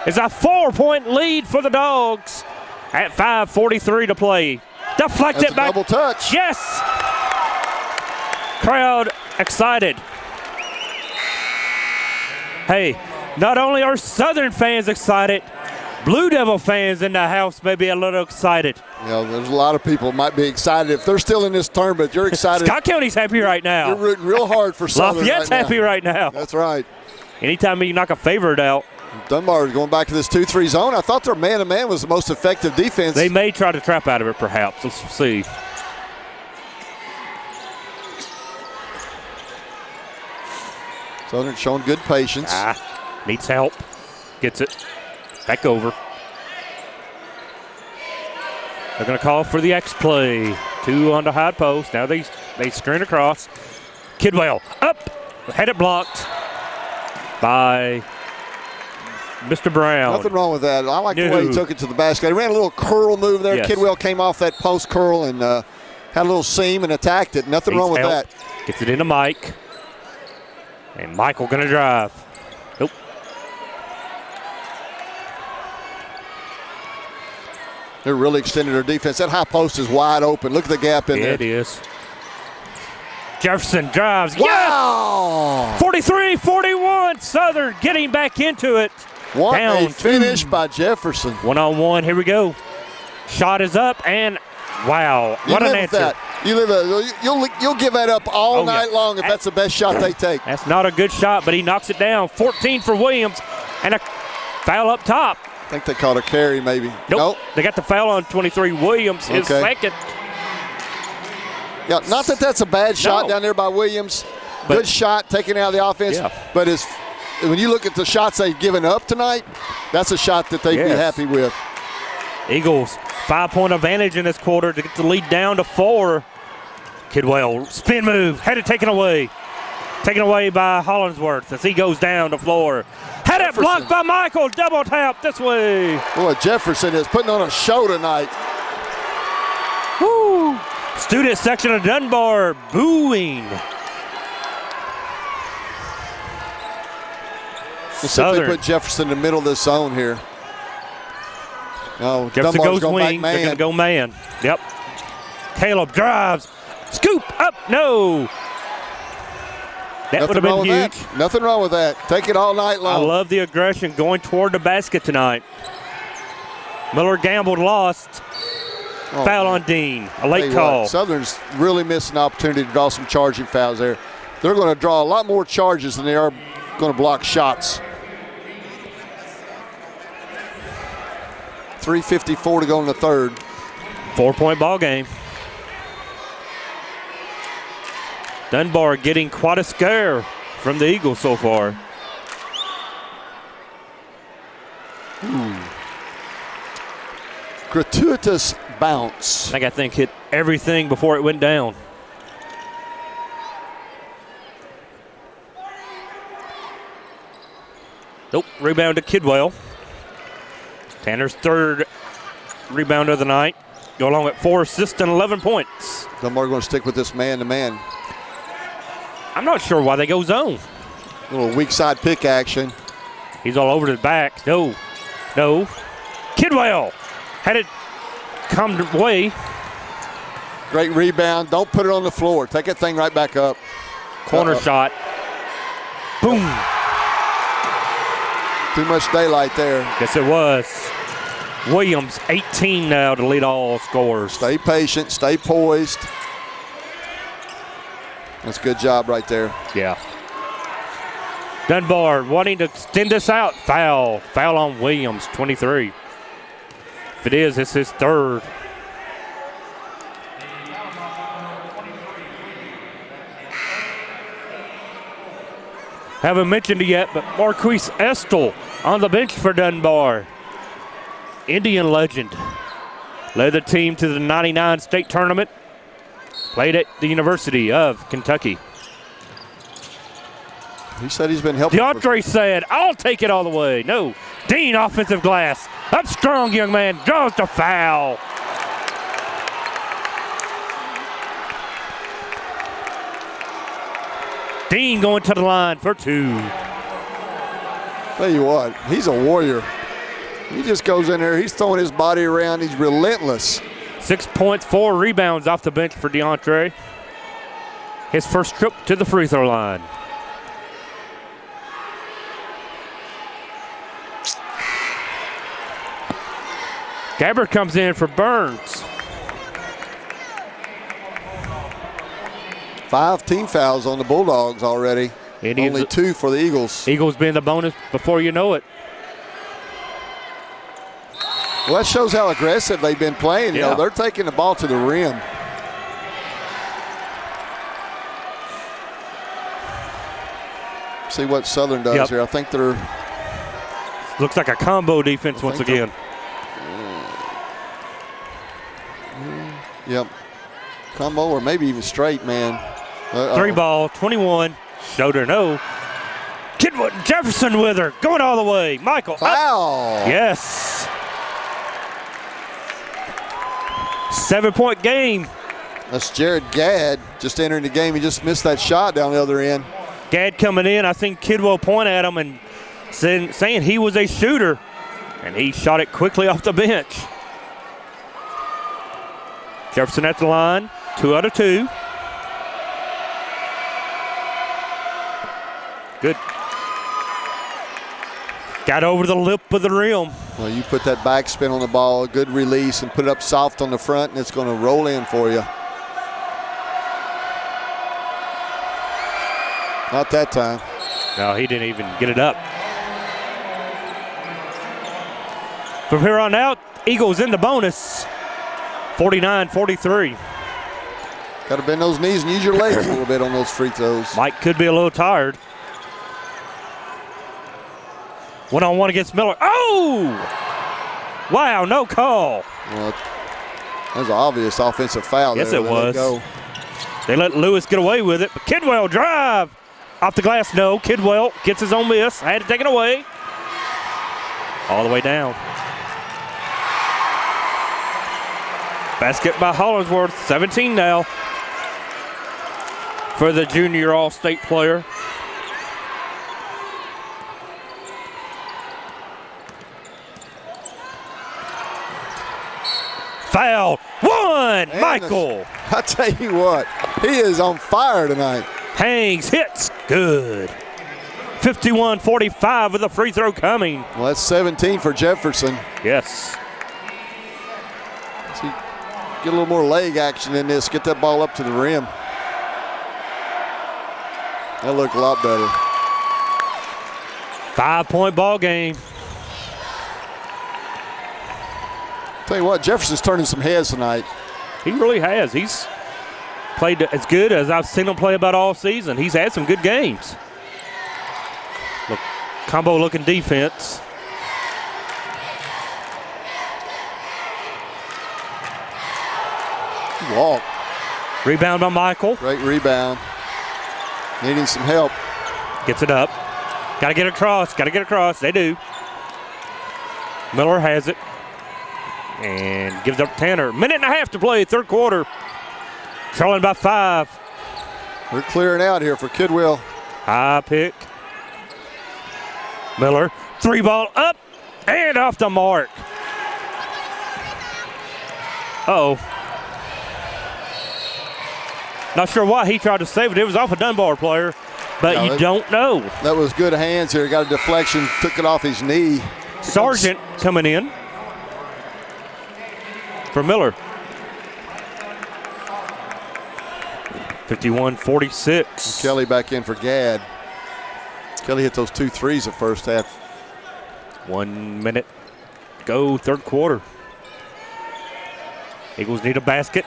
It's a 4-point lead for the Dogs at 5:43 to play. Deflected
That's a
back.
double touch.
Yes. Crowd excited. Hey, not only are Southern fans excited, Blue Devil fans in the house may be a little excited.
There's a lot of people might be excited. If they're still in this tournament, you're excited.
Scott County's happy right now.
You're rooting real hard for Southern
Lafayette's
right now.
happy right now.
That's right.
Anytime you knock a favorite out,
Dunbar is going back to this 2-3 zone. I thought their man-to-man was the most effective defense.
They may try to trap out of it, perhaps. Let's see.
Southern showing good patience.
Needs help. Gets it. Back over. They're going to call for the X play. 2 on the high post. Now they screen across. Kidwell up. Had it blocked by Mr. Brown.
Nothing wrong with that. I like the way he took it to the basket. He ran a little curl move there.
Yes.
Kidwell came off that post curl and had a little seam and attacked it. Nothing wrong with that.
Gets it into Mike. And Michael going to drive. Nope.
They're really extending their defense. That high post is wide open. Look at the gap in there.
It is. Jefferson drives.
Wow!
Yes! 43-41. Southern getting back into it.
What
Down
a finish by Jefferson.
1-on-1. Here we go. Shot is up, and wow, what an answer.
You'll give that up all night long if that's the best shot they take.
That's not a good shot, but he knocks it down. 14 for Williams, and a foul up top.
I think they called a carry maybe.
Nope. They got the foul on 23. Williams, his second.
Yeah, not that that's a bad shot down there by Williams. Good shot taken out of the offense.
Yeah.
But when you look at the shots they've given up tonight, that's a shot that they'd be happy with.
Eagles, 5-point advantage in this quarter to get the lead down to 4. Kidwell, spin move, had it taken away. Taken away by Hollingsworth as he goes down the floor. Had it blocked by Michael, double tap this way.
Boy, Jefferson is putting on a show tonight.
Woo! Student section of Dunbar booing.
Let's see if they put Jefferson in the middle of this zone here. No,
Jefferson
Dunbar's
goes wing. They're going to go man. Yep. Caleb drives. Scoop up. No. That would have been huge.
Nothing wrong with that. Take it all night long.
I love the aggression going toward the basket tonight. Miller gambled, lost. Foul on Dean. A late call.
Southern's really missed an opportunity to draw some charging fouls there. They're going to draw a lot more charges than they are going to block shots. 3:54 to go in the third.
4-point ball game. Dunbar getting quite a scare from the Eagles so far.
Gratuitous bounce.
I think hit everything before it went down. Nope, rebound to Kidwell. Tanner's third rebound of the night. Go along with 4 assists and 11 points.
Dunbar going to stick with this man-to-man.
I'm not sure why they go zone.
Little weak side pick action.
He's all over the back. No. Kidwell had it come away.
Great rebound. Don't put it on the floor. Take that thing right back up.
Corner shot. Boom.
Too much daylight there.
Yes, it was. Williams, 18 now to lead all scorers.
Stay patient. Stay poised. That's a good job right there.
Yeah. Dunbar wanting to extend this out. Foul on Williams, 23. If it is, it's his third. Haven't mentioned it yet, but Marquise Estel on the bench for Dunbar. Indian legend. Led the team to the 99 state tournament. Played at the University of Kentucky.
He said he's been helping.
DeAndre said, I'll take it all the way. No. Dean, offensive glass. Up strong, young man. Draws the foul. Dean going to the line for 2.
Tell you what, he's a warrior. He just goes in there. He's throwing his body around. He's relentless.
6 points, 4 rebounds off the bench for DeAndre. His first trip to the free throw line. Gabbard comes in for Burns.
5 team fouls on the Bulldogs already.
Indians,
only 2 for the Eagles.
Eagles being the bonus before you know it.
Well, that shows how aggressive they've been playing. You
Yeah.
know, they're taking the ball to the rim. See what Southern does here. I think they're.
Looks like a combo defense once again.
Yep. Combo or maybe even straight, man.
3 ball, 21. Shoulder, no. Kidwood Jefferson with her, going all the way. Michael. Up.
Foul.
Yes. 7-point game.
That's Jared Gadd just entering the game. He just missed that shot down the other end.
Gadd coming in. I think Kidwell point at him and saying he was a shooter, and he shot it quickly off the bench. Jefferson at the line, 2 out of 2. Good. Got over the lip of the rim.
Well, you put that backspin on the ball, a good release, and put it up soft on the front, and it's going to roll in for you. Not that time.
No, he didn't even get it up. From here on out, Eagles in the bonus, 49-43.
Got to bend those knees and use your legs a little bit on those free throws.
Mike could be a little tired. One-on-one against Miller. Oh! Wow, no call.
Well, that was an obvious offensive foul.
Yes,
there.
it
They let
was.
go.
They let Lewis get away with it, but Kidwell drive. Off the glass, no. Kidwell gets his own miss. Had to take it away. All the way down. Basket by Hollingsworth, 17 now for the junior All-State player. Foul. One.
And
Michael.
I tell you what, he is on fire tonight.
Hangs, hits, good. 51-45 with a free throw coming.
Well, that's 17 for Jefferson.
Yes.
See, get a little more leg action in this. Get that ball up to the rim. That looked a lot better.
5-point ball game.
Tell you what, Jefferson's turning some heads tonight.
He really has. He's played as good as I've seen him play about all season. He's had some good games. Look, combo looking defense.
Walk.
Rebound by Michael.
Great rebound. Needing some help.
Gets it up. Got to get across. Got to get across. They do. Miller has it. And gives up Tanner. Minute and a half to play, third quarter. Trailing by 5.
We're clearing out here for Kidwell.
High pick. Miller, 3 ball up and off the mark. Uh-oh. Not sure why he tried to save it. It was off a Dunbar player, but
No,
you don't know.
That was good hands here. Got a deflection, took it off his knee.
Sargent coming in for Miller. 51-46.
Kelly back in for Gadd. Kelly hit those 2 threes the first half.
1 minute to go, third quarter. Eagles need a basket.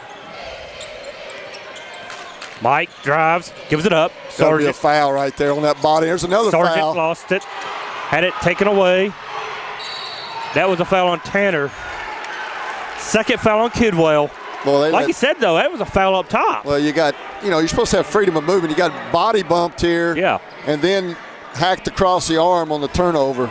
Mike drives, gives it up.
That'll be a
Sargent,
foul right there on that body. There's another
Sargent
foul.
lost it. Had it taken away. That was a foul on Tanner. Second foul on Kidwell.
Well,
Like you said, though, that was a foul up top.
well, you got, you're supposed to have freedom of movement. You got body bumped here.
Yeah.
And then hacked across the arm on the turnover.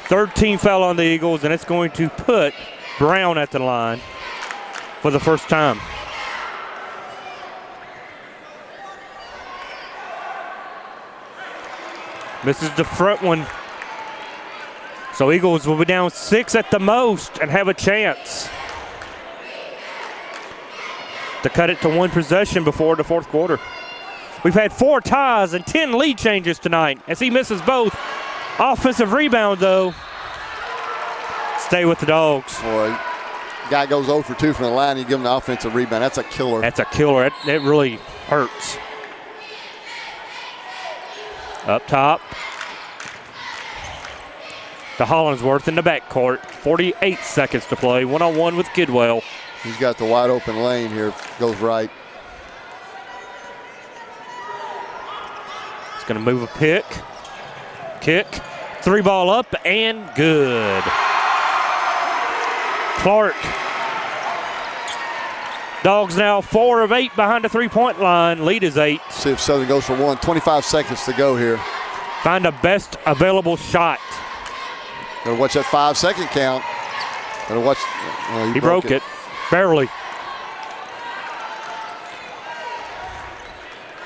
Third team foul on the Eagles, and it's going to put Brown at the line for the first time. Misses the front one. So Eagles will be down 6 at the most and have a chance to cut it to 1 possession before the fourth quarter. We've had 4 ties and 10 lead changes tonight as he misses both. Offensive rebound, though. Stay with the Dogs.
Boy, guy goes 0 for 2 from the line. You give him the offensive rebound. That's a killer.
That's a killer. That really hurts. Up top. to Hollingsworth in the backcourt. 48 seconds to play. 1-on-1 with Kidwell.
He's got the wide open lane here. Goes right.
He's going to move a pick. Kick. 3-ball up and good. Clark. Dogs now 4 of 8 behind the 3-point line. Lead is 8.
See if Southern goes for one. 25 seconds to go here.
Find the best available shot.
Gotta watch that 5-second count. Gotta watch.
He broke it. Barely.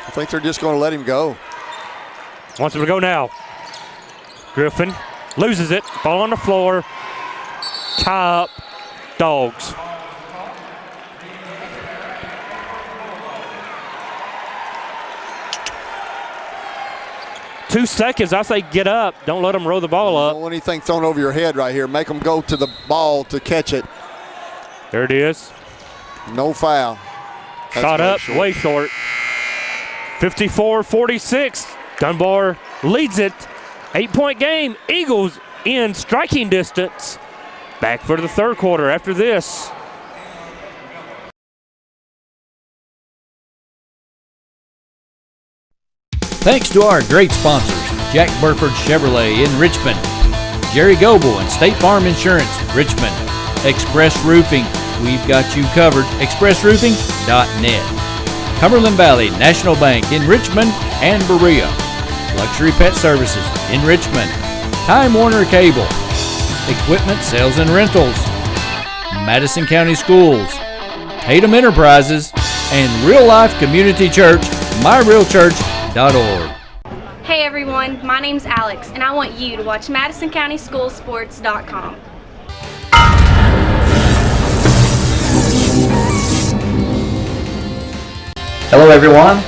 I think they're just going to let him go.
Wants him to go now. Griffin loses it. Ball on the floor. Tie up. Dogs. Two seconds. I say get up. Don't let them roll the ball up.
Don't want anything thrown over your head right here. Make them go to the ball to catch it.
There it is.
No foul. That's
Shot up,
short.
way short. 54-46. Dunbar leads it. 8-point game. Eagles in striking distance. Back for the third quarter after this.
Thanks to our great sponsors, Jack Burford Chevrolet in Richmond, Jerry Goble and State Farm Insurance, Richmond, Express Roofing, we've got you covered, expressroofing.net, Cumberland Valley National Bank in Richmond and Berea, Luxury Pet Services in Richmond, Time Warner Cable, Equipment Sales and Rentals, Madison County Schools, Tatum Enterprises, and Real Life Community Church, myrealchurch.org.
Hey everyone, my name's Alex, and I want you to watch MadisonCountySchoolSports.com.
Hello everyone,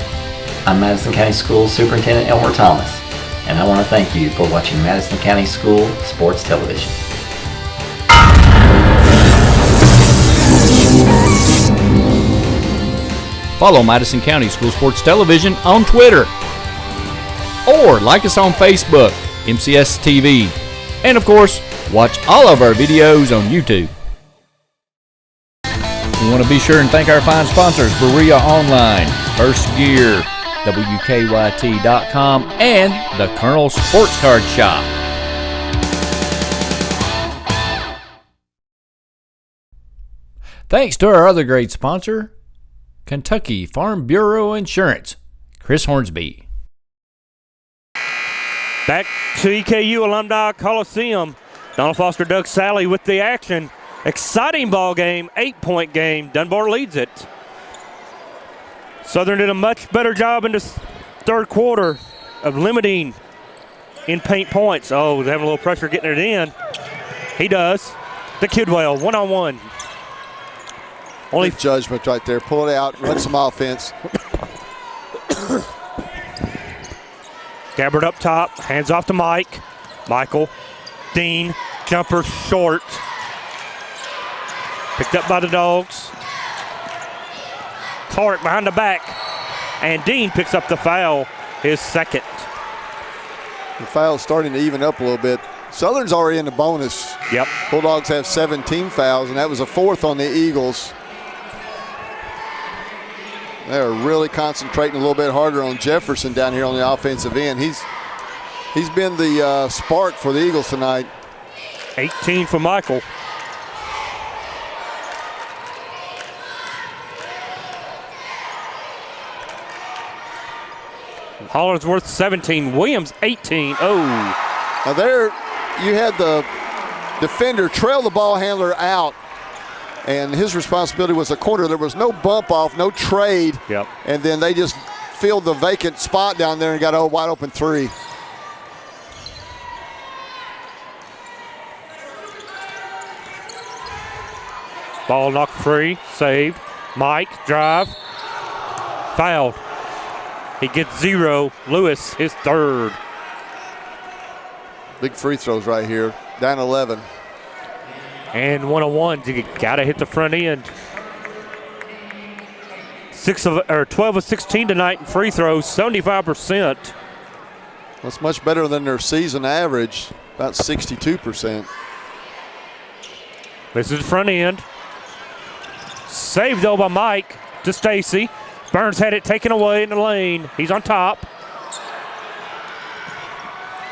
I'm Madison County School Superintendent Elmer Thomas, and I want to thank you for watching Madison County School Sports Television.
Follow Madison County School Sports Television on Twitter, or like us on Facebook, MCS TV, and of course, watch all of our videos on YouTube. We want to be sure and thank our fine sponsors, Berea Online, First Gear, WKYT.com, and the Colonel Sports Card Shop. Thanks to our other great sponsor, Kentucky Farm Bureau Insurance, Chris Hornsby.
Back to EKU Alumni Coliseum. Donald Foster, Doug Sally with the action. Exciting ball game, 8-point game. Dunbar leads it. Southern did a much better job in this third quarter of limiting in-paint points. Oh, they're having a little pressure getting it in. He does. The Kidwell, one-on-one. Only
Good judgment right there. Pull it out, run some offense.
Gabbard up top, hands off to Mike. Michael, Dean, jumper short. Picked up by the Dogs. Clark behind the back. And Dean picks up the foul, his second.
The foul's starting to even up a little bit. Southern's already in the bonus.
Yep.
Bulldogs have 17 fouls, and that was a fourth on the Eagles. They're really concentrating a little bit harder on Jefferson down here on the offensive end. He's been the spark for the Eagles tonight.
18 for Michael. Hollingsworth 17, Williams 18. Oh.
Now there you had the defender trail the ball handler out, and his responsibility was a corner. There was no bump off, no trade.
Yep.
And then they just filled the vacant spot down there and got a wide open three.
Ball knocked free, saved. Mike, drive, fouled. He gets 0. Lewis, his third.
Big free throws right here, down 11.
And 1-on-1, you gotta hit the front end. 12 of 16 tonight in free throws, 75%.
That's much better than their season average. about 62%.
This is the front end. Saved though by Mike to Stacy. Burns had it taken away in the lane. He's on top.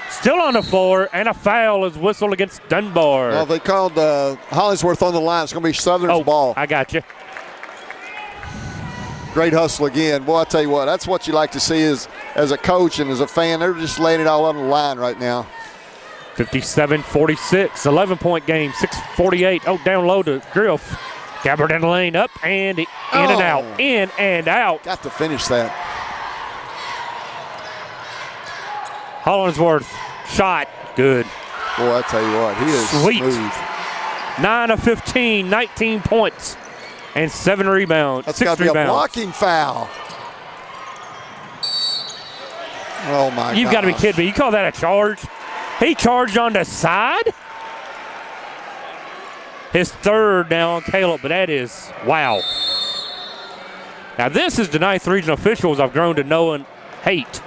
Still on the floor, and a foul is whistled against Dunbar.
Well, they called Hollingsworth on the line. It's going to be Southern's ball.
I got you.
Great hustle again. Boy, I tell you what, that's what you like to see as a coach and as a fan. They're just laying it all on the line right now.
57-46, 11-point game, 6:48. Oh, down low to Griff. Gabbard in the lane, up and in and out, in and out.
Got to finish that.
Hollingsworth, shot, good.
Boy, I tell you what, he is
Sweet.
smooth.
9 of 15, 19 points, and 7 rebounds.
That's
6
got to be
rebounds.
a blocking foul. Oh, my God.
You've got to be kidding me. You call that a charge? He charged on the side? His third now on Caleb, but that is, wow. Now this is the 9th region officials I've grown to know and hate.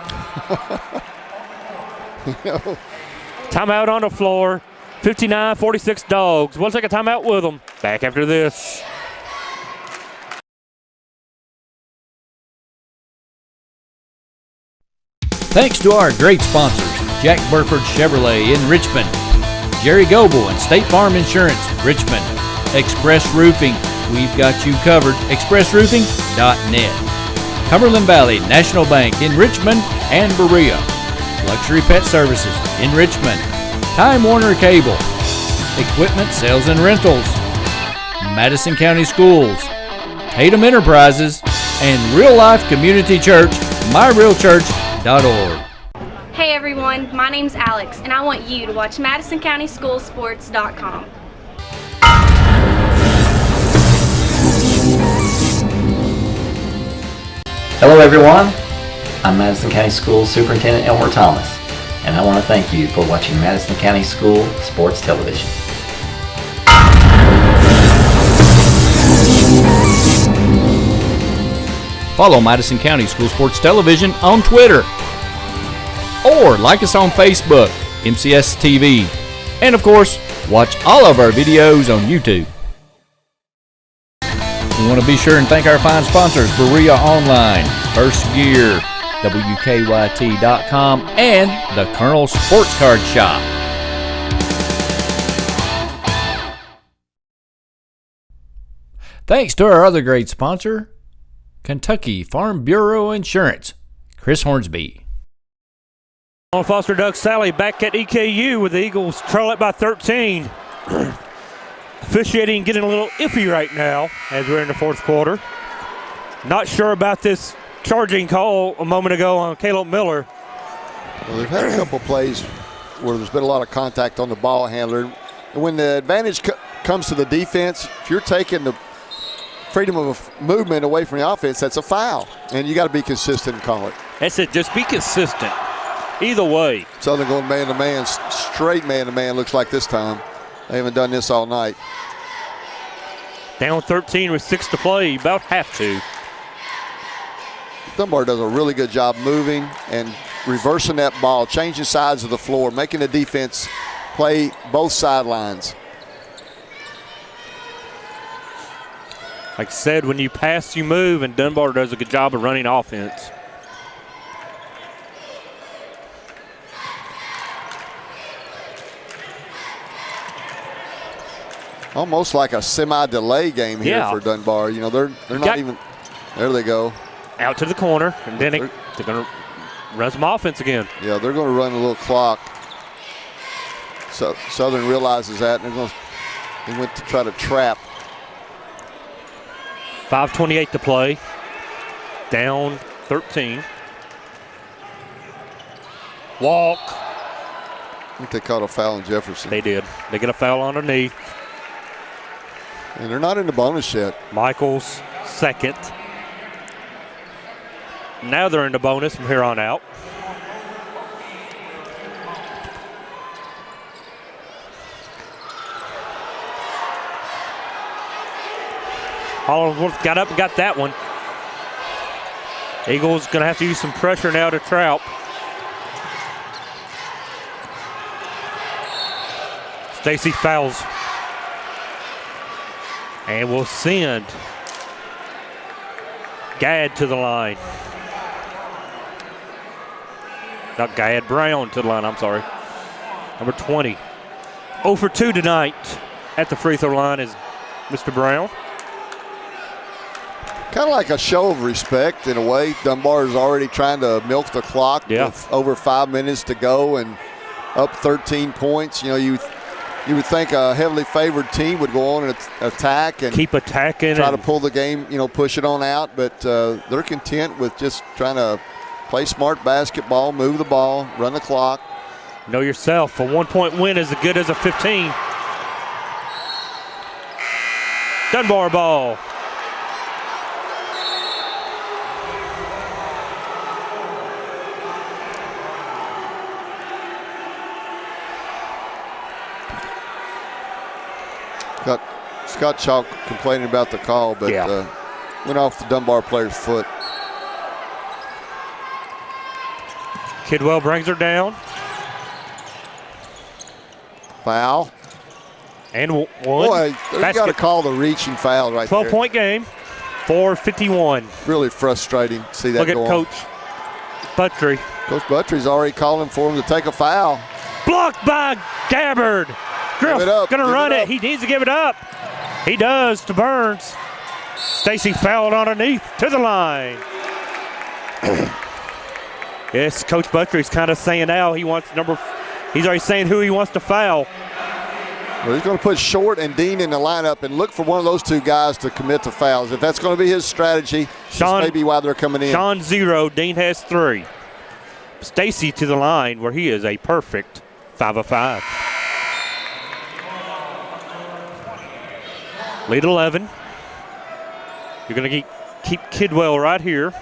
Timeout on the floor, 59-46 Dogs. We'll take a timeout with them. Back after this.
Thanks to our great sponsors, Jack Burford Chevrolet in Richmond, Jerry Goble and State Farm Insurance, Richmond, Express Roofing, we've got you covered, expressroofing.net, Cumberland Valley National Bank in Richmond and Berea, Luxury Pet Services in Richmond, Time Warner Cable, Equipment Sales and Rentals, Madison County Schools, Tatum Enterprises, and Real Life Community Church, myrealchurch.org.
Hey everyone, my name's Alex, and I want you to watch MadisonCountySchoolSports.com.
Hello everyone, I'm Madison County School Superintendent Elmer Thomas, and I want to thank you for watching Madison County School Sports Television.
Follow Madison County School Sports Television on Twitter, or like us on Facebook, MCS TV, and of course, watch all of our videos on YouTube. We want to be sure and thank our fine sponsors, Berea Online, First Gear, WKYT.com, and the Colonel Sports Card Shop. Thanks to our other great sponsor, Kentucky Farm Bureau Insurance, Chris Hornsby.
On Foster Doug Sally back at EKU with the Eagles trail it by 13. Officiating getting a little iffy right now as we're in the fourth quarter. Not sure about this charging call a moment ago on Caleb Miller.
Well, they've had a couple plays where there's been a lot of contact on the ball handler. And when the advantage comes to the defense, if you're taking the freedom of movement away from the offense, that's a foul. And you got to be consistent and call it.
That's it, just be consistent. Either way.
Southern going man-to-man, straight man-to-man looks like this time. They haven't done this all night.
Down 13 with 6 to play, about have to.
Dunbar does a really good job moving and reversing that ball, changing sides of the floor, making the defense play both sidelines.
Like I said, when you pass, you move, and Dunbar does a good job of running offense.
Almost like a semi-delay game here for Dunbar. You know, they're not even. There they go.
Out to the corner, and then they're going to run some offense again.
Yeah, they're going to run a little clock. So Southern realizes that, and they went to try to trap.
5:28 to play. Down 13. Walk.
I think they caught a foul on Jefferson.
They did. They get a foul underneath.
And they're not in the bonus yet.
Michaels second. Now they're in the bonus from here on out. Hollingsworth got up and got that one. Eagles going to have to use some pressure now to Trout. Stacy fouls. And will send Gadd to the line. Not Gadd, Brown to the line, I'm sorry. Number 20. 0 for 2 tonight at the free throw line is Mr. Brown.
Kind of like a show of respect in a way. Dunbar is already trying to milk the clock with over 5 minutes to go and up 13 points. You know, you would think a heavily favored team would go on and attack and
keep attacking,
try to pull the game, you know, push it on out. But they're content with just trying to play smart basketball, move the ball, run the clock.
Know yourself. A 1-point win is as good as a 15. Dunbar ball.
Got Scott Chalk complaining about the call, but went off the Dunbar player's foot.
Kidwell brings her down.
Foul.
And one.
Boy, they've got to call the reaching foul right there.
12-point game. 4:51.
Really frustrating to see that
Look
go
at
on.
Coach Buttry.
Coach Buttry's already calling for him to take a foul.
Blocked by Gabbard. Griff going to run it. He needs to give it up. He does to Burns. Stacy fouled underneath to the line. Yes, Coach Buttry's kind of saying now he wants he's already saying who he wants to foul.
Well, he's going to put Short and Dean in the lineup and look for one of those two guys to commit to fouls. If that's going to be his strategy, that's maybe why they're coming in.
Sean 0, Dean has 3. Stacy to the line where he is a perfect 5 of 5. Lead 11. You're going to keep Kidwell right here.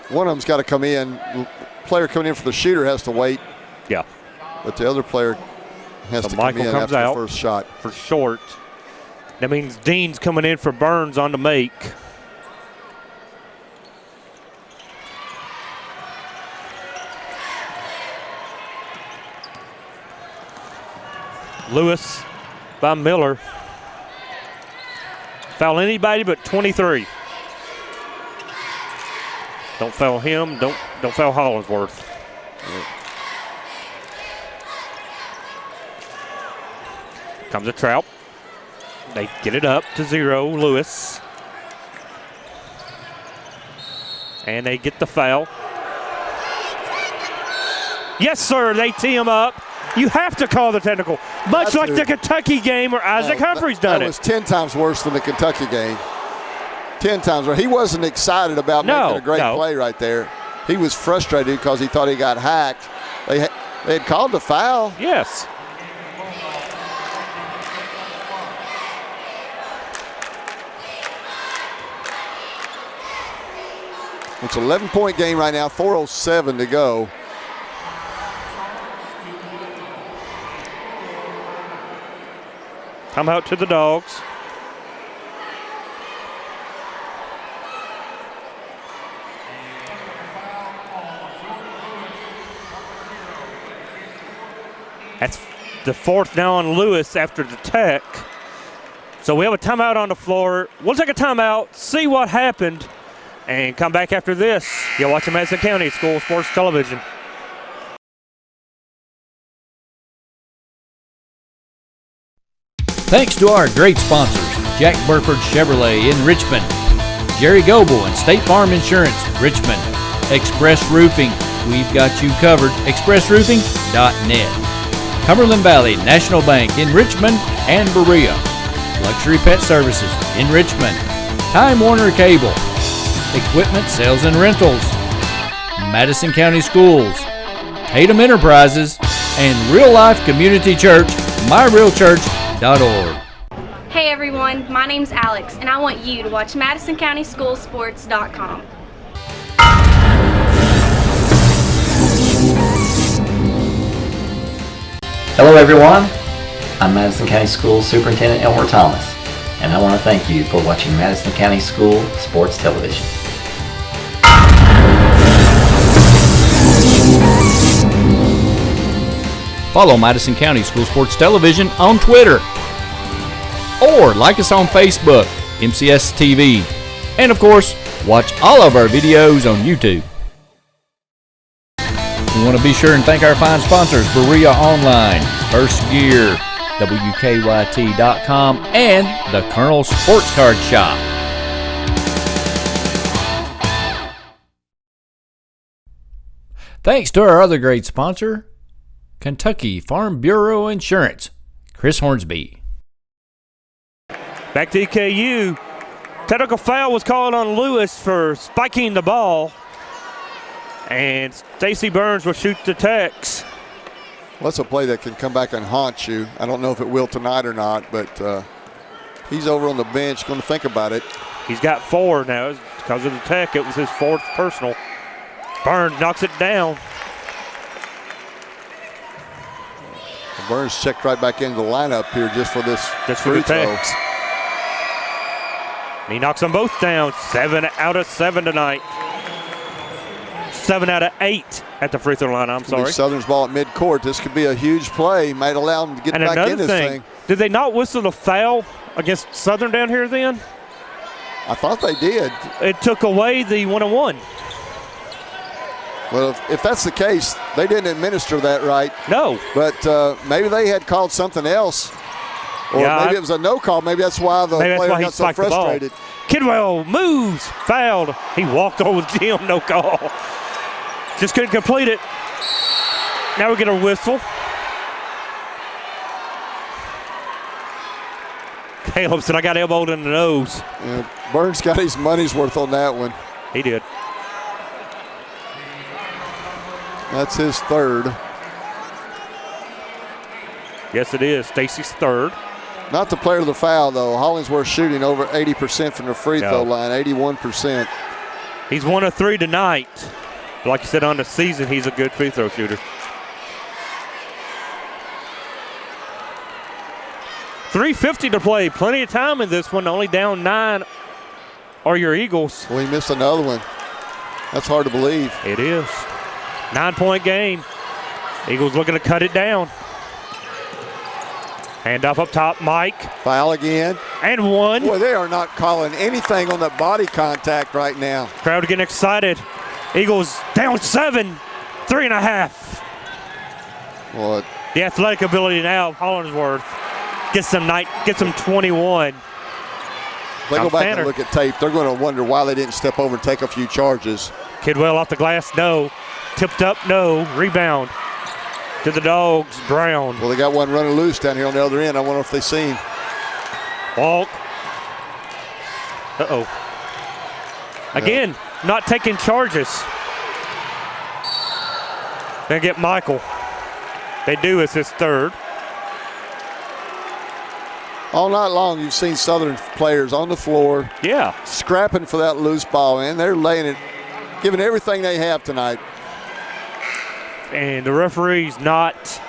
One of them's got to come in. The player coming in for the shooter has to wait.
Yeah.
But the other player has to
Michael
come in
comes
after
out
the first shot.
For Short. That means Dean's coming in for Burns on the make. Lewis by Miller. Foul anybody but 23. Don't foul him. Don't foul Hollingsworth. Comes a Trout. They get it up to 0. Lewis. And they get the foul. Yes, sir. They tee him up. You have to call the technical. Much like the Kentucky game where Isaac Humphrey's done it.
That was 10 times worse than the Kentucky game. 10 times worse. He wasn't excited about making a great play right there. He was frustrated because he thought he got hacked. They had called the foul.
Yes.
It's an 11-point game right now, 4:07 to go.
Come out to the Dogs. That's the fourth now on Lewis after the tech. So we have a timeout on the floor. We'll take a timeout, see what happened, and come back after this. You're watching Madison County School Sports Television.
Thanks to our great sponsors, Jack Burford Chevrolet in Richmond, Jerry Goble and State Farm Insurance, Richmond, Express Roofing, we've got you covered, expressroofing.net, Cumberland Valley National Bank in Richmond and Berea, Luxury Pet Services in Richmond, Time Warner Cable, Equipment Sales and Rentals, Madison County Schools, Tatum Enterprises, and Real Life Community Church, myrealchurch.org.
Hey everyone, my name's Alex, and I want you to watch MadisonCountySchoolSports.com.
Hello everyone, I'm Madison County School Superintendent Elmer Thomas, and I want to thank you for watching Madison County School Sports Television.
Follow Madison County School Sports Television on Twitter. Or like us on Facebook, MCS TV. And of course, watch all of our videos on YouTube. We want to be sure and thank our fine sponsors, Berea Online, First Gear, WKYT.com, and the Colonel Sports Card Shop. Thanks to our other great sponsor, Kentucky Farm Bureau Insurance, Chris Hornsby.
Back to EKU. Technical foul was called on Lewis for spiking the ball. And Stacy Burns will shoot the Tex.
Well, that's a play that can come back and haunt you. I don't know if it will tonight or not, but he's over on the bench going to think about it.
He's got 4 now because of the Tech. It was his 4th personal. Burns knocks it down.
And Burns checked right back into the lineup here just for this free throw.
He knocks them both down. 7 out of 7 tonight. 7 out of 8 at the free throw line. I'm sorry.
Southern's ball at midcourt. This could be a huge play. Might allow them to get back in this thing.
Did they not whistle the foul against Southern down here then?
I thought they did.
It took away the 1-on-1.
Well, if that's the case, they didn't administer that right.
No.
But maybe they had called something else. Or maybe it was a no call. Maybe that's why the player got so frustrated.
Kidwell moves, fouled. He walked over with Jim, no call. Just couldn't complete it. Now we get a whistle. Caleb said, I got elbowed in the nose.
Yeah, Burns got his money's worth on that one.
He did.
That's his 3rd.
Yes, it is. Stacy's 3rd.
Not the player of the foul, though. Hollingsworth shooting over 80% from the free throw line, 81%.
He's 1 of 3 tonight. Like you said, on the season, he's a good free throw shooter. .350 to play. Plenty of time in this one. Only down 9 are your Eagles.
Well, he missed another one. That's hard to believe.
It is. 9-point game. Eagles looking to cut it down. Hand off up top, Mike.
Foul again.
And 1.
Boy, they are not calling anything on that body contact right now.
Crowd getting excited. Eagles down 7, 3.5.
Well,
the athletic ability now of Hollingsworth gets them 21.
They go back and look at tape. They're going to wonder why they didn't step over and take a few charges.
Kidwell off the glass, no. Tipped up, no. Rebound to the Dogs, Brown.
Well, they got one running loose down here on the other end. I wonder if they seen.
Walk. Uh-oh. Again, not taking charges. They get Michael. They do. It's his 3rd.
All night long, you've seen Southern players on the floor.
Yeah.
Scrapping for that loose ball, and they're laying it, giving everything they have tonight.
And the referee's not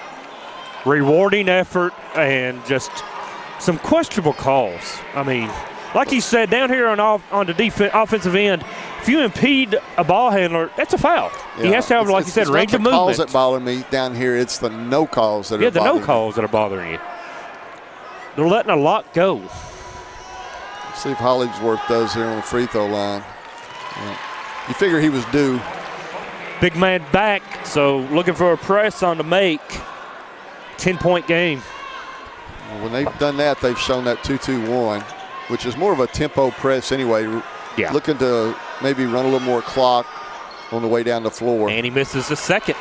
rewarding effort and just some questionable calls. I mean, like he said, down here on the offensive end, if you impede a ball handler, that's a foul. Yeah. He has to have, like you said, range of movement.
It's not the calls that bother me down here. It's the no calls that are bothering me.
Yeah, the no calls that are bothering you. They're letting a lot go.
Let's see if Hollingsworth does here on the free throw line. Yeah. You figure he was due.
Big man back, so looking for a press on the make. 10-point game.
Well, when they've done that, they've shown that 2-2-1, which is more of a tempo press anyway.
Yeah.
Looking to maybe run a little more clock on the way down the floor.
And he misses the second.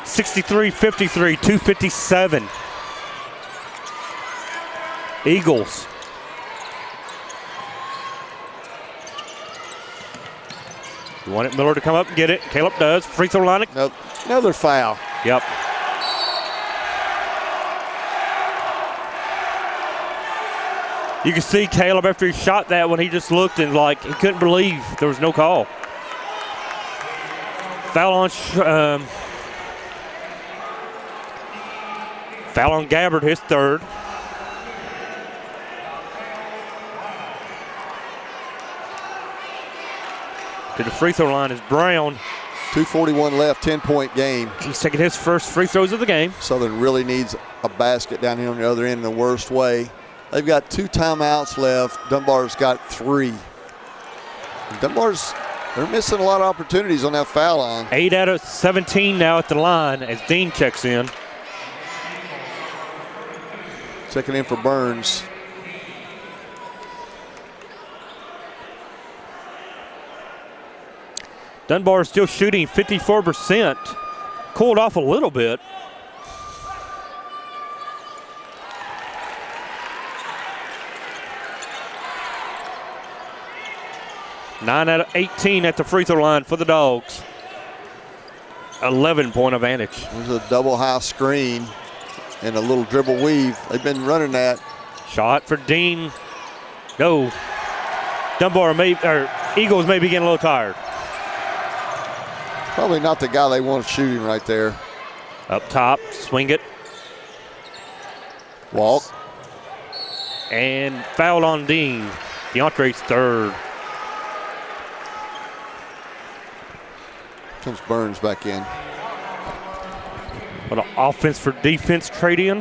63-53, 2:57. Eagles. You wanted Miller to come up and get it. Caleb does. Free throw line.
Nope. Another foul.
Yep. You can see Caleb after he shot that one, he just looked and like he couldn't believe there was no call. Foul on Gabbard, his 3rd. To the free throw line is Brown.
2:41 left, 10-point game.
He's taking his first free throws of the game. Southern
really needs a basket down here on the other end in the worst way. They've got 2 timeouts left. Dunbar's got 3. They're missing a lot of opportunities on that foul line.
8 out of 17 now at the line as Dean checks in.
Checking in for Burns.
Dunbar is still shooting 54%. Cooled off a little bit. Nine out of 18 at the free throw line for the Dogs. 11-point advantage.
There's a double high screen and a little dribble weave. They've been running that.
Shot for Dean. No. Eagles may be getting a little tired.
Probably not the guy they want shooting right there.
Up top, swing it.
Walk.
And foul on Dean. DeAndre's third.
Comes Burns back in.
What an offense for defense trade in.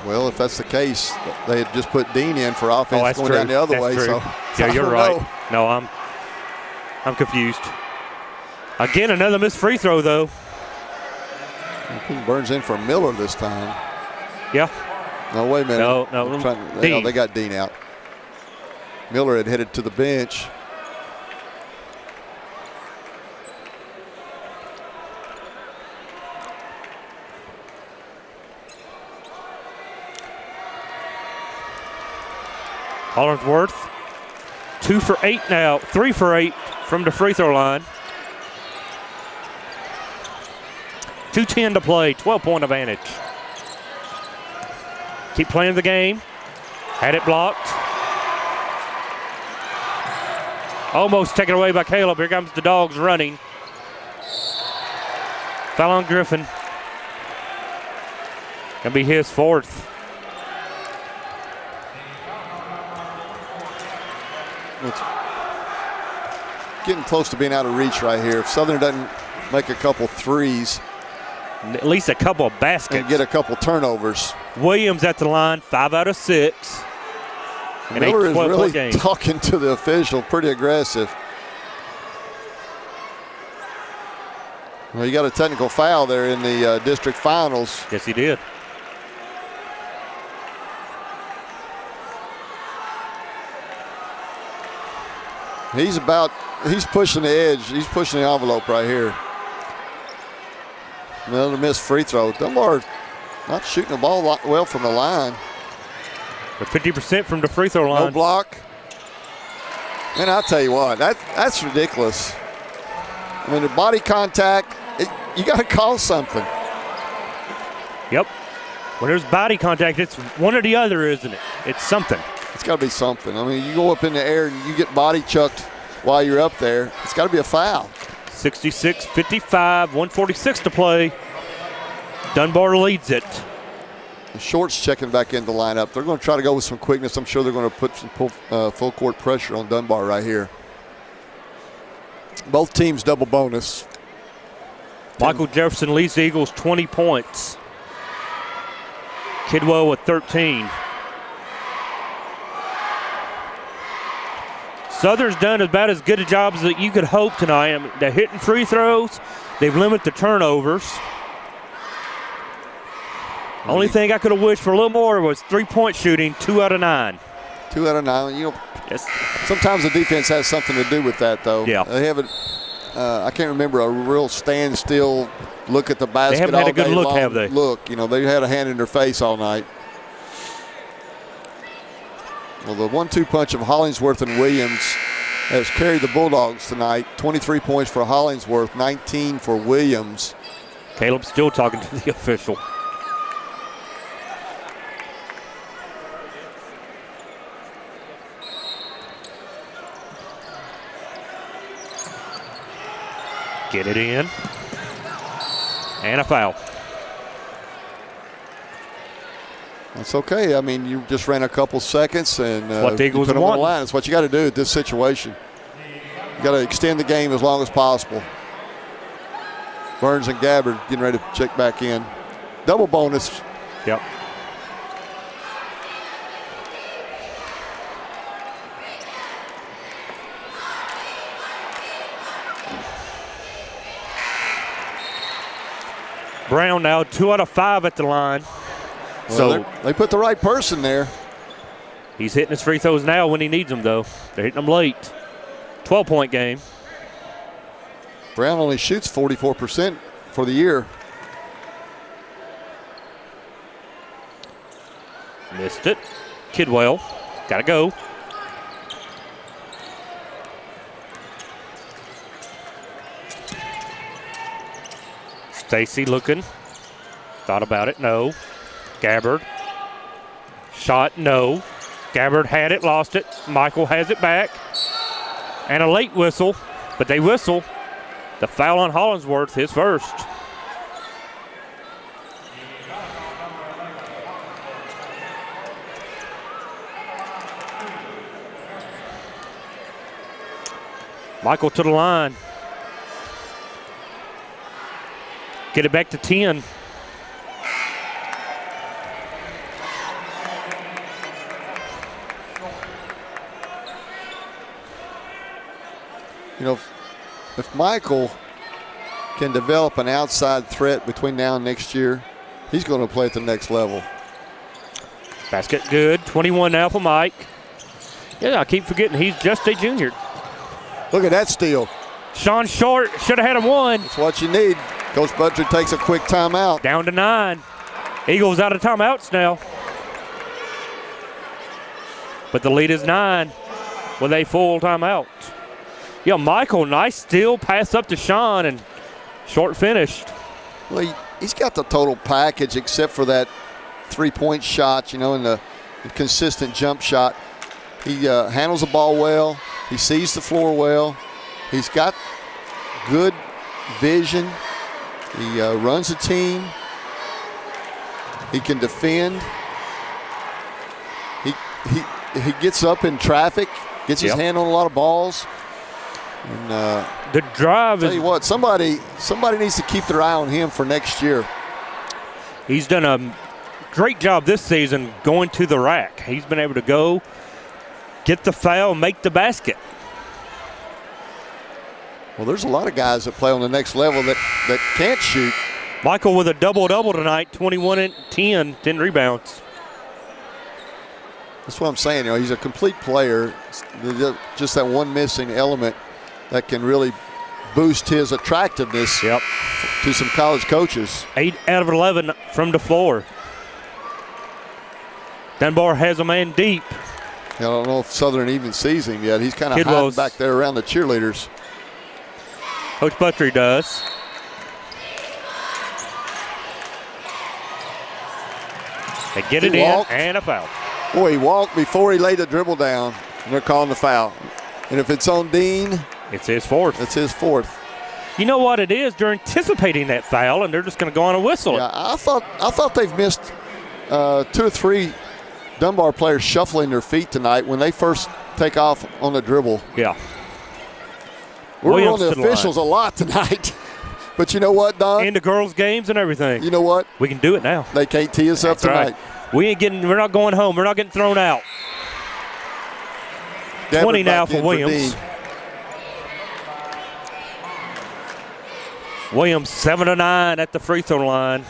Well, if that's the case, they had just put Dean in for offense going down the other way.
True.
So
yeah, you're right. No, I'm confused. Again, another missed free throw, though.
Burns in for Miller this time.
Yeah.
No, wait a minute.
No.
They got Dean out. Miller had headed to the bench.
Hollingsworth, 2 for 8 now, 3 for 8 from the free throw line. 2:10 to play, 12-point advantage. Keep playing the game. Had it blocked. Almost taken away by Caleb. Here comes the Dogs running. Foul on Griffin. Gonna be his 4th.
It's getting close to being out of reach right here. If Southern doesn't make a couple threes,
at least a couple of baskets,
and get a couple turnovers.
Williams at the line, 5 out of 6.
Miller is really talking to the official, pretty aggressive. Well, he got a technical foul there in the district finals.
Yes, he did.
He's pushing the edge. He's pushing the envelope right here. Another missed free throw. Dunbar not shooting the ball well from the line.
But 50% from the free throw line.
No block. And I'll tell you what, that's ridiculous. I mean, the body contact, you got to call something.
Yep. When there's body contact, it's one or the other, isn't it? It's something.
It's got to be something. I mean, you go up in the air and you get body chucked while you're up there. It's got to be a foul.
66-55, 146 to play. Dunbar leads it.
The Shorts checking back into the lineup. They're going to try to go with some quickness. I'm sure they're going to put some full court pressure on Dunbar right here. Both teams double bonus.
Michael Jefferson leads the Eagles 20 points. Kidwell with 13. Southern's done about as good a job as that you could hope tonight. I mean, they're hitting free throws. They've limited the turnovers. Only thing I could have wished for a little more was 3-point shooting, 2 out of 9.
2 out of 9. You know,
yes.
Sometimes the defense has something to do with that, though.
Yeah.
They haven't. I can't remember a real standstill look at the basket.
They haven't had a good look, have they?
Look, you know, they had a hand in their face all night. Well, the 1-2 punch of Hollingsworth and Williams has carried the Bulldogs tonight. 23 points for Hollingsworth, 19 for Williams.
Caleb still talking to the official. Get it in. And a foul.
That's okay. I mean, you just ran a couple seconds and
what the Eagles
put them on
want.
the line. That's what you got to do at this situation. You got to extend the game as long as possible. Burns and Gabbard getting ready to check back in. Double bonus.
Yep. Brown now 2 out of 5 at the line.
Well,
So
they put the right person there.
he's hitting his free throws now when he needs them, though. They're hitting them late. 12-point game.
Brown only shoots 44% for the year.
Missed it. Kidwell. Got to go. Stacy looking. Thought about it. No. Gabbard. Shot. No. Gabbard had it. Lost it. Michael has it back. And a late whistle. But they whistle. The foul on Hollingsworth, his first. Michael to the line. Get it back to 10.
You know, if Michael can develop an outside threat between now and next year, he's going to play at the next level.
Basket good. 21 now for Mike. Yeah, I keep forgetting he's just a junior.
Look at that steal.
Sean Short should have had him one.
That's what you need. Coach Butcher takes a quick timeout.
Down to 9. Eagles out of timeouts now. But the lead is 9 with a full timeout. Yeah, Michael, nice steal, pass up to Sean, and Short finished.
Well, he's got the total package except for that three-point shot, you know, and the consistent jump shot. He handles the ball well. He sees the floor well. He's got good vision. He runs a team. He can defend. He gets up in traffic, gets his hand on a lot of balls. And,
the drive
tell you what, somebody needs to keep their eye on him for next year.
He's done a great job this season going to the rack. He's been able to go, get the foul, make the basket.
Well, there's a lot of guys that play on the next level that can't shoot.
Michael with a double-double tonight, 21 and 10 rebounds.
That's what I'm saying. You know, he's a complete player. Just that one missing element that can really boost his attractiveness to some college coaches.
8 out of 11 from the floor. Dunbar has a man deep.
I don't know if Southern even sees him yet. He's kind of hiding back there around the cheerleaders.
Coach Buttrey does. They get it in and a foul.
Boy, he walked before he laid the dribble down, and they're calling the foul. And if it's on Dean,
it's his fourth.
It's his fourth.
You know what it is? They're anticipating that foul, and they're just going to go on a whistle.
Yeah, I thought they've missed 2 or 3 Dunbar players shuffling their feet tonight when they first take off on the dribble.
Yeah.
We're on the officials a lot tonight. But you know what, Don?
In the girls' games and everything.
You know what?
We can do it now.
They can't tee us up tonight.
Right. We're not going home. We're not getting thrown out. 20 now for Williams. Williams 7 of 9 at the free throw line.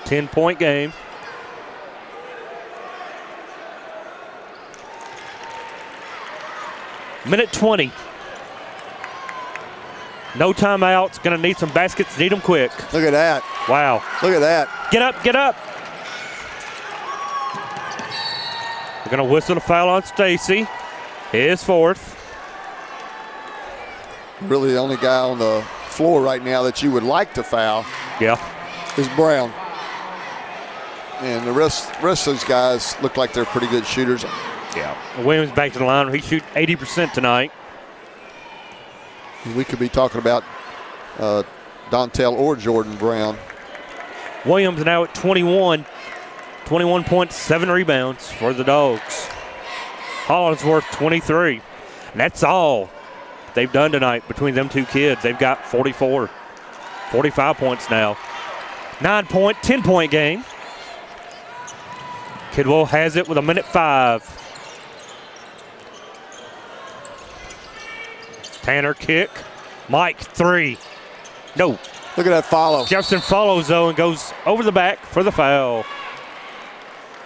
10-point game. Minute 20. No timeouts. Going to need some baskets. Need them quick.
Look at that.
Wow.
Look at that.
Get up, get up. We're going to whistle the foul on Stacy. His fourth.
Really the only guy on the floor right now that you would like to foul is Brown. And the rest of those guys look like they're pretty good shooters.
Yeah. Williams back to the line. He shoots 80% tonight.
We could be talking about Dontel or Jordan Brown.
Williams now at 21. 21 points, 7 rebounds for the Dogs. Hollingsworth 23. And that's all they've done tonight between them two kids. They've got 45 points now. 10-point game. Kidwell has it with 1:05. Tanner kick. Mike 3. No.
Look at that follow.
Jefferson follows though and goes over the back for the foul.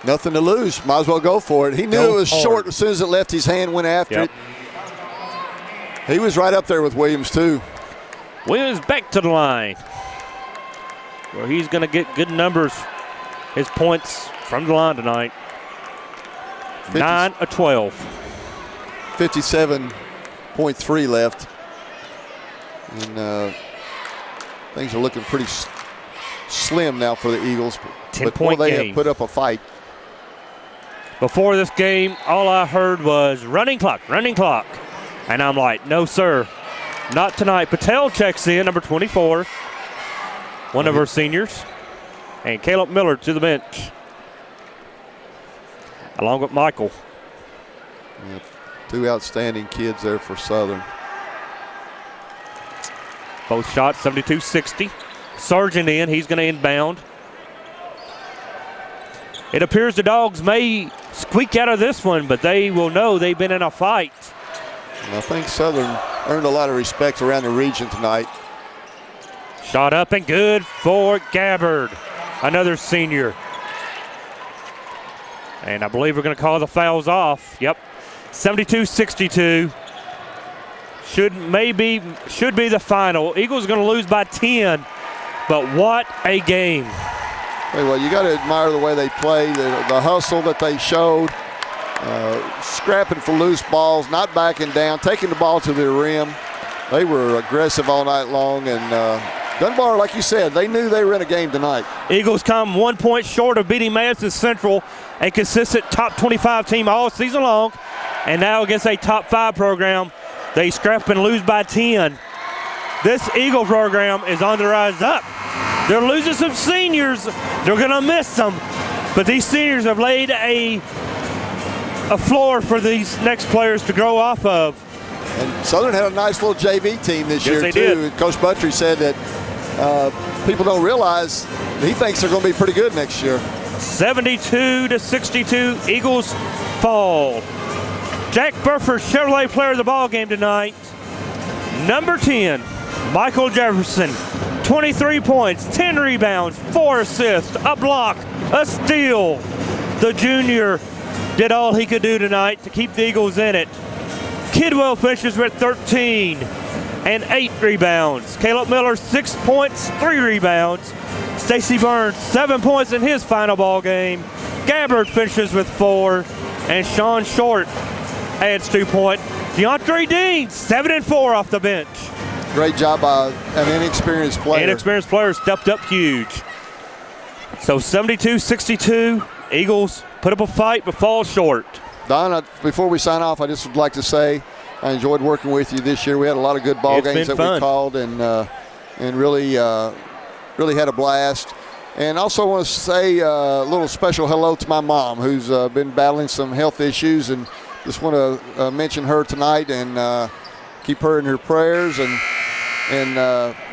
Nothing to lose. Might as well go for it. He knew it was short as soon as it left his hand, went after it. He was right up there with Williams too.
Williams back to the line, where he's going to get good numbers, his points from the line tonight. 9 of 12.
57.3 left. And things are looking pretty slim now for the Eagles.
10-point
they
game.
have put up a fight.
Before this game, all I heard was running clock. And I'm like, no, sir, not tonight. Patel checks in, number 24, one of our seniors. And Caleb Miller to the bench, along with Michael.
Yeah, two outstanding kids there for Southern.
Both shots, 72-60. Sargent in, he's going to inbound. It appears the Dogs may squeak out of this one, but they will know they've been in a fight.
And I think Southern earned a lot of respect around the region tonight.
Shot up and good for Gabbard, another senior. And I believe we're going to call the fouls off. Yep, 72-62. Should be the final. Eagles are going to lose by 10, but what a game.
Hey, well, you got to admire the way they play, the hustle that they showed, scrapping for loose balls, not backing down, taking the ball to the rim. They were aggressive all night long, and Dunbar, like you said, they knew they were in a game tonight.
Eagles come 1 point short of beating Madison Central, a consistent top 25 team all season long, and now against a top 5 program, they scrap and lose by 10. This Eagle program is on the rise up. They're losing some seniors. They're going to miss them. But these seniors have laid a floor for these next players to grow off of.
And Southern had a nice little JV team this year,
they
too.
did.
Coach Buttrey said that people don't realize he thinks they're going to be pretty good next year.
72-62, Eagles fall. Jack Burford, Chevrolet player of the ball game tonight. Number 10, Michael Jefferson. 23 points, 10 rebounds, 4 assists, a block, a steal. The junior did all he could do tonight to keep the Eagles in it. Kidwell finishes with 13 and 8 rebounds. Caleb Miller, 6 points, 3 rebounds. Stacy Burns, 7 points in his final ball game. Gabbard finishes with 4, and Sean Short adds 2 points. DeAndre Dean, 7 and 4 off the bench.
Great job by an inexperienced player.
Inexperienced player stepped up huge. So 72-62, Eagles put up a fight but fall short.
Don, before we sign off, I just would like to say I enjoyed working with you this year. We had a lot of good ball games that we called, and really had a blast. And also want to say a little special hello to my mom, who's been battling some health issues, and just want to mention her tonight and keep her in her prayers, and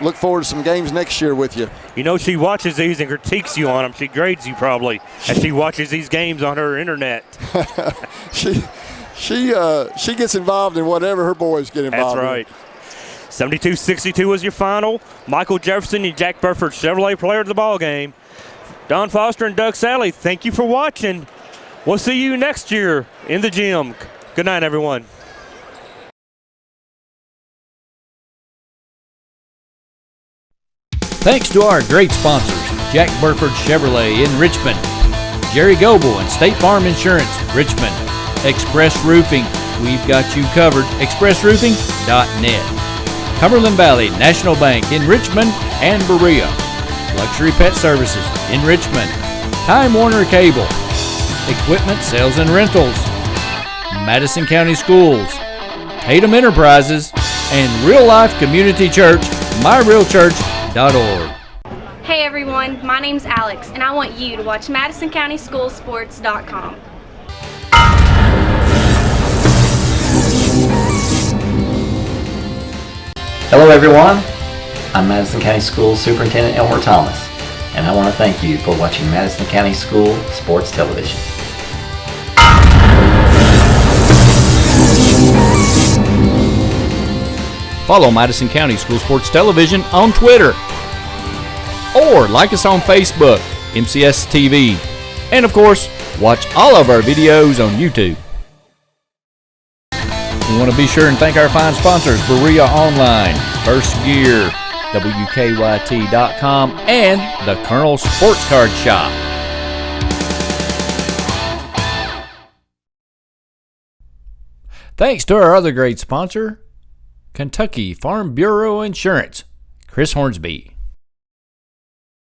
look forward to some games next year with you.
You know, she watches these and critiques you on them. She grades you probably as she watches these games on her internet.
she gets involved in whatever her boys get involved in.
That's right. 72-62 was your final. Michael Jefferson and Jack Burford, Chevrolet player of the ball game. Don Foster and Doug Sally, thank you for watching. We'll see you next year in the gym. Good night, everyone.
Thanks to our great sponsors, Jack Burford Chevrolet in Richmond, Jerry Goble and State Farm Insurance, Richmond, Express Roofing, we've got you covered, expressroofing.net, Cumberland Valley National Bank in Richmond and Berea, Luxury Pet Services in Richmond, Time Warner Cable, Equipment Sales and Rentals, Madison County Schools, Tatum Enterprises, and Real Life Community Church, myrealchurch.org.
Hey everyone, my name's Alex, and I want you to watch MadisonCountySchoolSports.com.
Hello everyone, I'm Madison County School Superintendent Elmer Thomas, and I want to thank you for watching Madison County School Sports Television.
Follow Madison County School Sports Television on Twitter, or like us on Facebook, MCS TV, and of course, watch all of our videos on YouTube. We want to be sure and thank our fine sponsors, Berea Online, First Gear, WKYT.com, and the Colonel Sports Card Shop. Thanks to our other great sponsor, Kentucky Farm Bureau Insurance, Chris Hornsby.